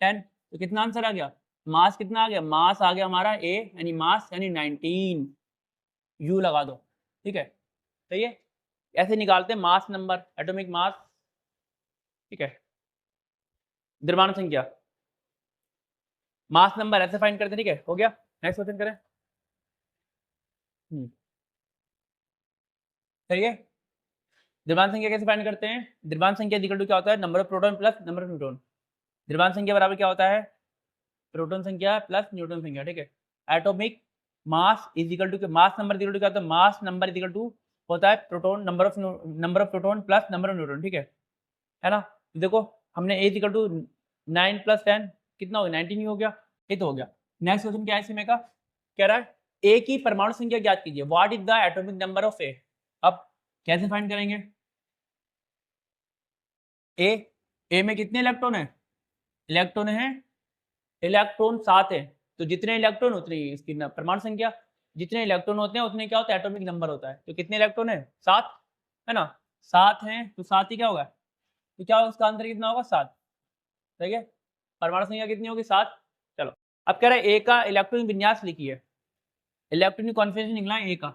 10 तो कितना आंसर आ गया, मास कितना आ गया, मास आ गया हमारा ए यानी मास यानी 19, यू लगा दो, ठीक है, सही है। ऐसे निकालते हैं मास नंबर एटॉमिक मास, ठीक है, द्रव्यमान संख्या मास नंबर ऐसे फाइंड करते हैं, ठीक है, हो गया। नेक्स्ट क्वेश्चन करें। सही है, द्रव्यमान संख्या कैसे फाइंड करते हैं, द्रव्यमान संख्या इक्वल टू क्या होता है number of proton plus number of neutron, द्रव्यमान संख्या बराबर क्या होता है, प्रोटॉन संख्या प्लस न्यूट्रॉन संख्या, ठीक है। Atomic mass is equal to, mass number equal to क्या होता है, mass number is equal to होता है proton number of proton plus number of neutron, ठीक है ना। देखो हमने ए इक्वल टू 9 + 10 कितना हो गया, 19 ही हो गया, ये तो हो गया। नेक्स्ट क्वेश्चन क्या है इसमें का, कह रहा है ए की परमाणु संख्या ज्ञात कीजिए, what is the atomic number of A. अब कैसे फाइंड करेंगे, ए में कितने इलेक्ट्रॉन है, इलेक्ट्रॉन है, इलेक्ट्रॉन 7 है, तो जितने इलेक्ट्रॉन उतनी इसकी परमाणु संख्या, जितने इलेक्ट्रॉन होते हैं उतने क्या होता है, एटॉमिक नंबर होता है। तो कितने इलेक्ट्रॉन है, 7 है ना, 7 है तो 7 ही क्या होगा, तो क्या होगा उसका आंसर कितना होगा, 7, ठीक है। परमाणु संख्या कितनी होगी, 7। चलो अब कह रहा है ए का इलेक्ट्रॉनिक विन्यास लिखिए, इलेक्ट्रॉनिक कॉन्फ़िगरेशन निकला है ए का,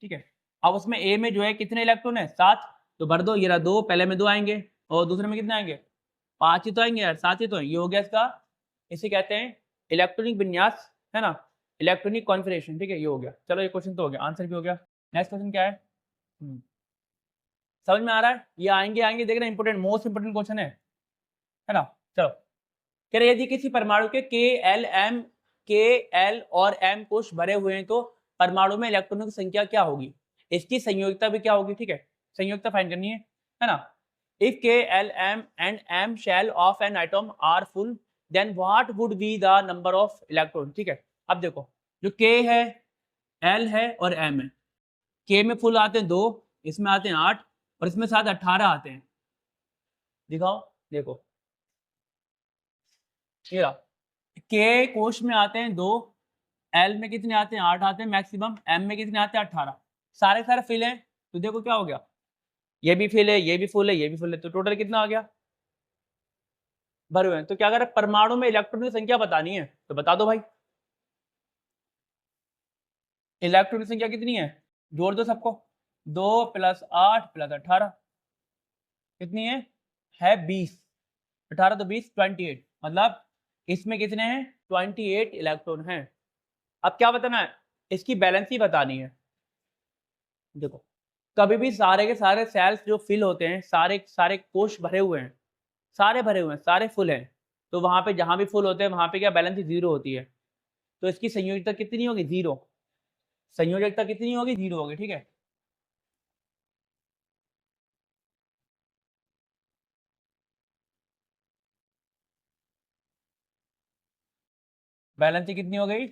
ठीक है। अब उसमें ए में जो है कितने इलेक्ट्रॉन है, 7, तो भर दो, ये रहा 2, पहले में 2 आएंगे और दूसरे में कितने आएंगे, 5 ही तो आएंगे यार, 7 ही तो है, ये हो गया इसका, इसे कहते हैं इलेक्ट्रॉनिक विन्यास, है ना, इलेक्ट्रॉनिक कॉन्फ़िगरेशन, ठीक है, ये हो गया। चलो ये क्वेश्चन तो हो गया, आंसर भी हो गया। नेक्स्ट क्वेश्चन क्या है, समझ में आ रहा है, ये आएंगे आएंगे देख रहे हैं, इंपोर्टेंट मोस्ट इंपोर्टेंट क्वेश्चन है ना। चलो कह रहे यदि किसी परमाणु के के एल और एम कोश भरे हुए हैं तो परमाणु में इलेक्ट्रॉनों की संख्या क्या होगी, इसकी संयोगिता भी क्या होगी, ठीक है, संयोगिता फाइंड करनी है ना। If K L M and M shell of an atom are full then what would be the number of electron, ठीक है। अब देखो जो के है, एल है और एम है, के में फुल आते हैं 2, इसमें आते हैं 8 और इसमें साथ 18 आते हैं, दिखाओ देखो, ये रहा, के कोश में आते हैं 2, एल में कितने आते हैं, 8 आते हैं मैक्सिमम, एम में कितने आते हैं, 18, सारे सारे फिल हैं, तो देखो क्या हो गया, ये भी फिल है, ये भी फुल है, ये भी फुल है, तो टोटल कितना आ गया, भरे हुए हैं। तो क्या कर परमाणु में इलेक्ट्रॉन की संख्या बतानी है, तो बता दो भाई, इलेक्ट्रॉन की संख्या कितनी है, जोड़ दो सबको, 2 + 8 + 18 कितनी है 20, 18 तो 20 28, मतलब इसमें कितने हैं 28 इलेक्ट्रॉन हैं। अब क्या बताना है, इसकी बैलेंस ही बतानी है। देखो कभी भी सारे के सारे सेल्स जो फिल होते हैं, सारे सारे कोश भरे हुए हैं, सारे भरे हुए हैं, सारे फुल हैं, तो वहां पे जहां भी फुल होते हैं वहां पे क्या बैलेंस 0 होती है, तो इसकी संयोजकता कितनी होगी, 0, संयोजकता कितनी होगी, 0 होगी, ठीक है। बैलेंस कितनी हो गई,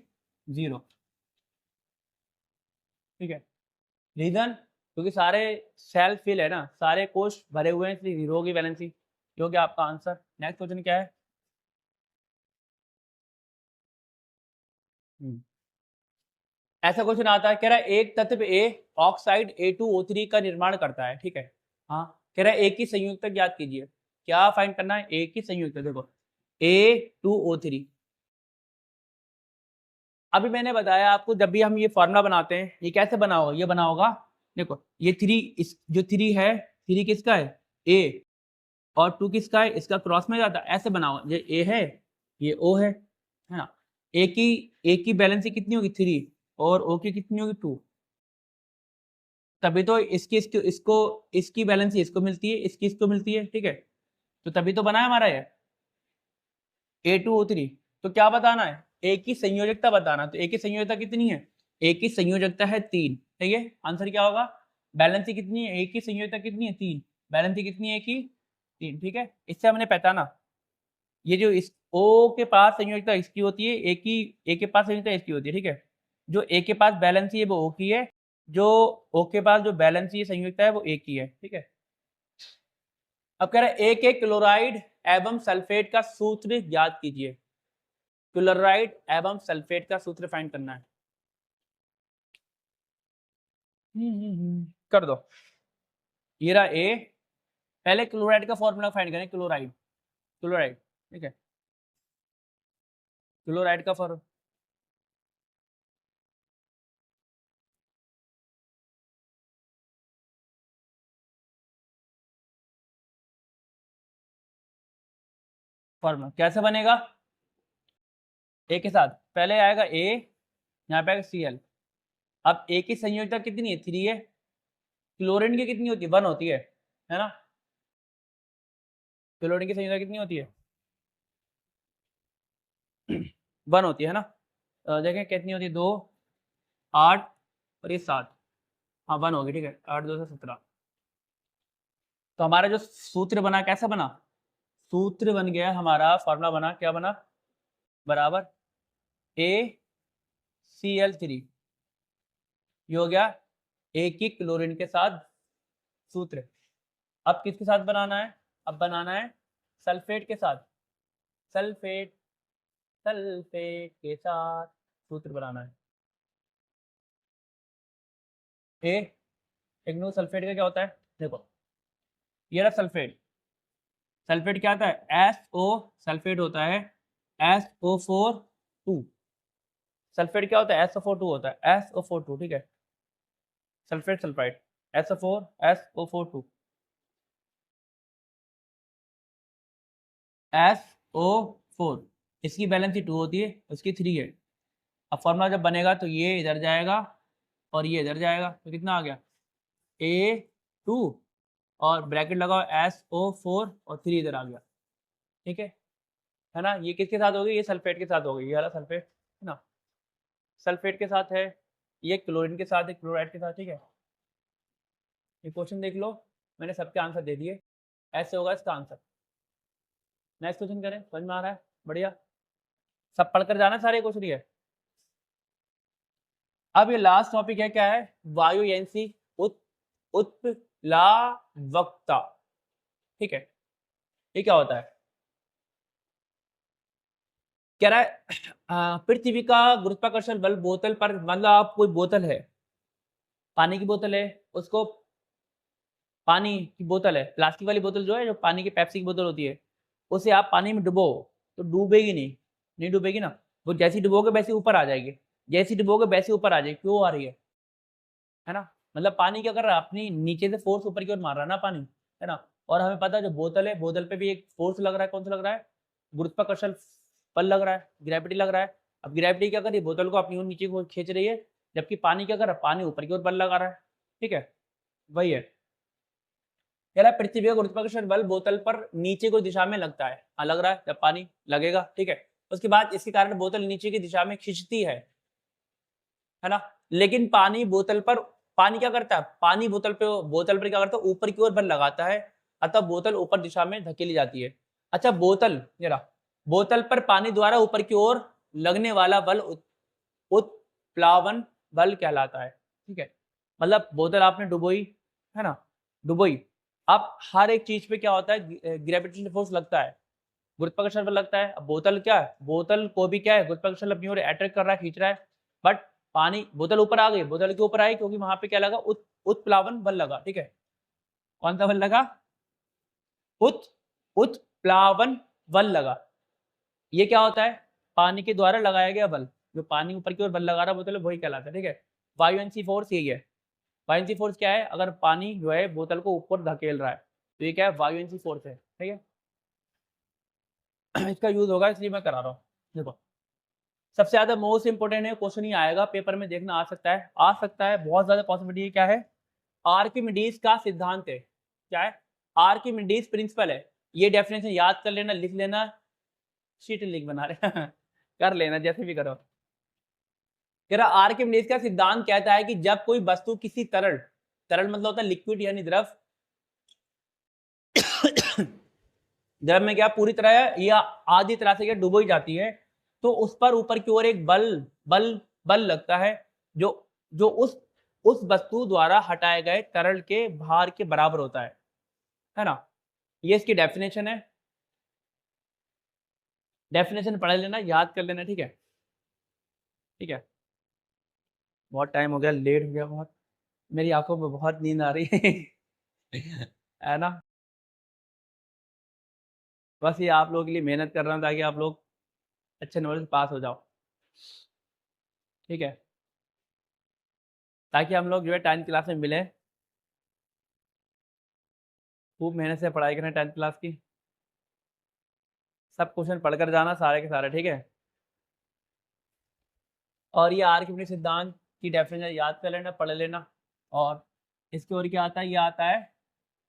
0, ठीक है। रीजन क्योंकि सारे सेल फिल है ना, सारे कोश भरे हुए हैं, इसलिए 0 होगी वैलेंसी, जो कि आपका आंसर। नेक्स्ट क्वेश्चन क्या है, ऐसा क्वेश्चन आता है, कह रहा है एक तत्व ए ऑक्साइड A2O3 का निर्माण करता है, ठीक है। हाँ कह रहा है ए की संयुक्तक ज्ञात कीजिए, क्या फाइंड करना है, ए की संयुक्तक, देखो A2O3, अभी मैंने बताया आपको जब भी हम ये फॉर्मूला बनाते हैं, ये कैसे बना होगा, ये बना होगा, देखो ये 3, इस जो 3 है, 3 किसका है, ए, और 2 किसका है, इसका क्रॉस में जाता है, ऐसे बना हुआ, ये ए है, ये ओ है ना। ए की बैलेंस कितनी होगी 3 और ओ की कितनी होगी 2, तभी तो इसकी इसको इसको इसकी बैलेंस इसको मिलती है, इसकी इसको मिलती है, ठीक है। तो तभी तो बना है हमारा ये A2O3। तो क्या बताना है, ए की संयोजकता बताना, तो ए की संयोजकता कितनी है, ए की संयोजकता है 3, ठीक है। आंसर क्या होगा, बैलेंसी कितनी है, ए की संयोजकता कितनी है 3, बैलेंसी कितनी है की 3, ठीक है। इससे हमने पहचाना ये जो इस ओ के पास संयोजकता इसकी होती है, ए के पास संयोजकता इसकी होती है, ठीक है। जो ए के पास बैलेंसी है वो ओ की है, जो ओ के पास जो बैलेंसी संयोजकता है वो ए की है, ठीक है। अब कह रहा है एक एक क्लोराइड एवं सल्फेट का सूत्र ज्ञात कीजिए, क्लोराइड एवं सल्फेट का सूत्र फाइंड करना है। कर दो, ये रहा ए, पहले क्लोराइड का फॉर्मूला फाइंड करें, क्लोराइड, क्लोराइड, ठीक है, क्लोराइड का फॉर्मूला कैसे बनेगा, ए के साथ पहले आएगा ए, यहाँ पे आएगा Cl, अब ए की संयोजकता कितनी है 3 है, क्लोरीन की कितनी होती है 1 होती है ना, क्लोरीन की संयोजकता कितनी होती है 1 होती है ना, देखें कितनी होती है, 2 8 और ये 7, हाँ 1 होगी, ठीक है, 8 2 से 17। तो हमारा जो सूत्र बना कैसा बना, सूत्र बन गया हमारा, फॉर्मूला बना, क्या बना, बराबर ACl3, ये हो गया एक ही क्लोरीन के साथ सूत्र। अब किसके साथ बनाना है, अब बनाना है सल्फेट के साथ, सल्फेट सल्फेट के साथ सूत्र बनाना है। ए इग्नू सल्फेट का क्या होता है, देखो ये रहा सल्फेट, सल्फेट क्या आता है, SO, सल्फेट होता है SO4 2, सल्फेट क्या होता है, SO4 2 होता है, SO4 2, ठीक है, सल्फेट सल्फाइड SO4 SO4, इसकी वैलेंसी 2 होती है, उसकी 3 है। अब फॉर्मूला जब बनेगा तो ये इधर जाएगा और ये इधर जाएगा, तो कितना आ गया A2 और ब्रैकेट लगाओ SO4 और 3 इधर आ गया, ठीक है ना। ये किसके साथ होगी, ये सल्फेट के साथ होगी, ये वाला सल्फेट है ना, सल्फेट के साथ है, ये क्लोरीन के साथ है, क्लोराइड के साथ, ठीक है। ये क्वेश्चन देख लो, मैंने सबके आंसर दे दिए, ऐसे होगा इसका आंसर। नेक्स्ट क्वेश्चन करें, समझ में आ रहा है, बढ़िया, सब पढ़कर जाना सारे क्वेश्चन ये। अब ये लास्ट टॉपिक है, क्या है, वायुयंशी उत्प्लावकता, ठीक है। ये क्या होता है, कह रहा है पृथ्वी का गुरुत्वाकर्षण बल बोतल पर, मतलब आप कोई बोतल है, पानी की बोतल है, उसको, पानी की बोतल है, प्लास्टिक वाली बोतल जो है, जो पानी की पेप्सी की बोतल होती है, उसे आप पानी में डुबो तो डूबेगी नहीं, नहीं डूबेगी ना, वो जैसी डुबोगे वैसे ऊपर आ जाएगी, जैसी डुबोगे वैसे ऊपर आ जाएगी, क्यों आ रही है ना, मतलब पानी की अगर अपनी नीचे से फोर्स ऊपर की ओर मार रहा है ना पानी, है ना, और हमें पता है जो बोतल है, बोतल पे भी एक फोर्स लग रहा है, कौन सा लग रहा है, गुरुत्वाकर्षण बल लग रहा है, ग्रेविटी लग रहा है। अब ग्रेविटी क्या कर रही है, बोतल को अपनी ओर नीचे की ओर खींच रही है, जबकि पानी क्या कर रहा है, पानी ऊपर की ओर बल लगा रहा है, ठीक है, वही है। कह रहा है पृथ्वी का गुरुत्वाकर्षण बल बोतल पर नीचे की दिशा में लगता है, हाँ लग रहा है, जब पानी लगेगा, ठीक है, उसके बाद इसके कारण बोतल नीचे की दिशा में खींचती है ना, लेकिन पानी बोतल पर, पानी क्या करता है, पानी बोतल पर क्या करता है, ऊपर की ओर बल लगाता है, अतः बोतल ऊपर दिशा में धकेली जाती है। अच्छा बोतल, जरा बोतल पर पानी द्वारा ऊपर की ओर लगने वाला बल उत्प्लावन बल कहलाता है, ठीक है, मतलब बोतल आपने डुबोई, है ना, डुबोई, अब हर एक चीज पे क्या होता है, ग्रेविटेशनल फोर्स लगता है, गुरुत्वाकर्षण बल लगता है। अब बोतल क्या है, बोतल को भी क्या है, गुरुत्वाकर्षण अपनी ओर अट्रैक्ट कर रहा है, खींच रहा है, बट पानी, बोतल ऊपर आ गई, बोतल के ऊपर आई क्योंकि वहां पे क्या लगा, उत्प्लावन बल लगा, ठीक है, कौन सा बल लगा, उत उत्प्लावन बल लगा। ये क्या होता है, पानी के द्वारा लगाया गया बल, जो पानी ऊपर की ओर बल लगा रहा है बोतल, वही कहलाता है, ठीक है। वायुयंशी फोर्स यही है, वायुयंशी फोर्स क्या है, अगर पानी जो है बोतल को ऊपर धकेल रहा है तो ये क्या है, वायुयंशी फोर्स है, ठीक है। इसका यूज होगा इसलिए मैं करा रहा हूँ, देखो सबसे ज्यादा मोस्ट इंपोर्टेंट है, क्वेश्चन ही आएगा पेपर में, देखना आ सकता है, आ सकता है, बहुत ज्यादा पॉसिबिलिटी, क्या है, आर्किमिडीज का सिद्धांत है, क्या है, आर्किमिडीज प्रिंसिपल है, ये डेफिनेशन याद कर लेना, लिख लेना, शीट लिख बना रहे कर लेना जैसे भी करो। कह रहा आर्किमिडीज का सिद्धांत कहता है कि जब कोई वस्तु किसी तरल, तरल मतलब होता है लिक्विड यानी द्रव, द्रव में क्या पूरी तरह या आधी तरह से क्या डुबोई जाती है, तो उस पर ऊपर की ओर एक बल बल बल लगता है, जो जो उस वस्तु द्वारा हटाए गए तरल के भार के बराबर होता है ना। ये इसकी डेफिनेशन है, डेफिनेशन पढ़ लेना, याद कर लेना, ठीक है, ठीक है। बहुत टाइम हो गया, लेट हो गया बहुत, मेरी आंखों में बहुत नींद आ रही है ना, बस ये आप लोगों के लिए मेहनत कर रहा हूँ ताकि आप लोग अच्छे नंबर से पास हो जाओ, ठीक है, ताकि हम लोग जो है 10th क्लास में मिले, खूब मेहनत से पढ़ाई करें 10th क्लास की, सब क्वेश्चन पढ़कर जाना सारे के सारे, ठीक है। और ये आर्किमिडीज सिद्धांत की डेफिनेशन याद कर लेना, पढ़ लेना, और इसके और क्या आता है, ये आता है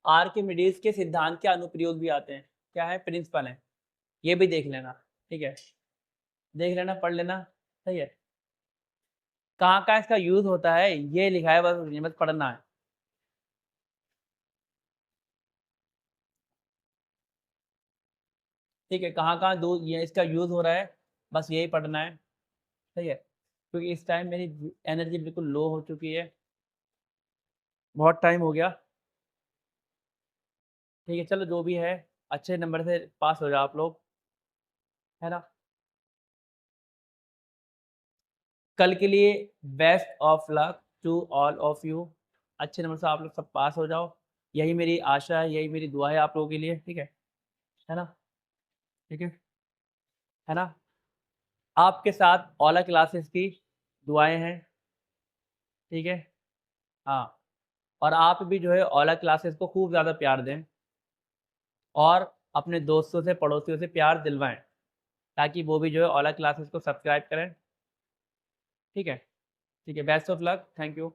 आर्किमिडीज के सिद्धांत के अनुप्रयोग भी आते हैं, क्या है, प्रिंसिपल है, ये भी देख लेना, ठीक है, देख लेना, पढ़ लेना, सही है। कहाँ-कहाँ इसका यूज़ होता है, ये लिखा है, बस ये बस पढ़ना है। ठीक है, कहाँ-कहाँ दो ये इसका यूज़ हो रहा है, बस यही पढ़ना है, सही है। क्योंकि इस टाइम मेरी एनर्जी बिल्कुल लो हो चुकी है, बहुत टाइम हो गया। ठीक है, चलो जो भी है, अच्छे नंबर से पास हो जाओ आप लोग, है ना? कल के लिए best of luck to all of you. अच्छे नंबर से आप लोग सब पास हो जाओ, यही मेरी आशा है, यही मेरी दुआ है आप लोगों के लिए, ठीक है ना? ठीक है ना? आपके साथ ओला क्लासेस की दुआएँ हैं, ठीक है? हाँ, और आप भी जो है ओला क्लासेस को खूब ज़्यादा प्यार दें और अपने दोस्तों से, पड़ोसियों से प्यार दिलवाएँ, ताकि वो भी जो है ओला क्लासेस को सब्सक्राइब करें, ठीक है? ठीक है, best of luck, thank you.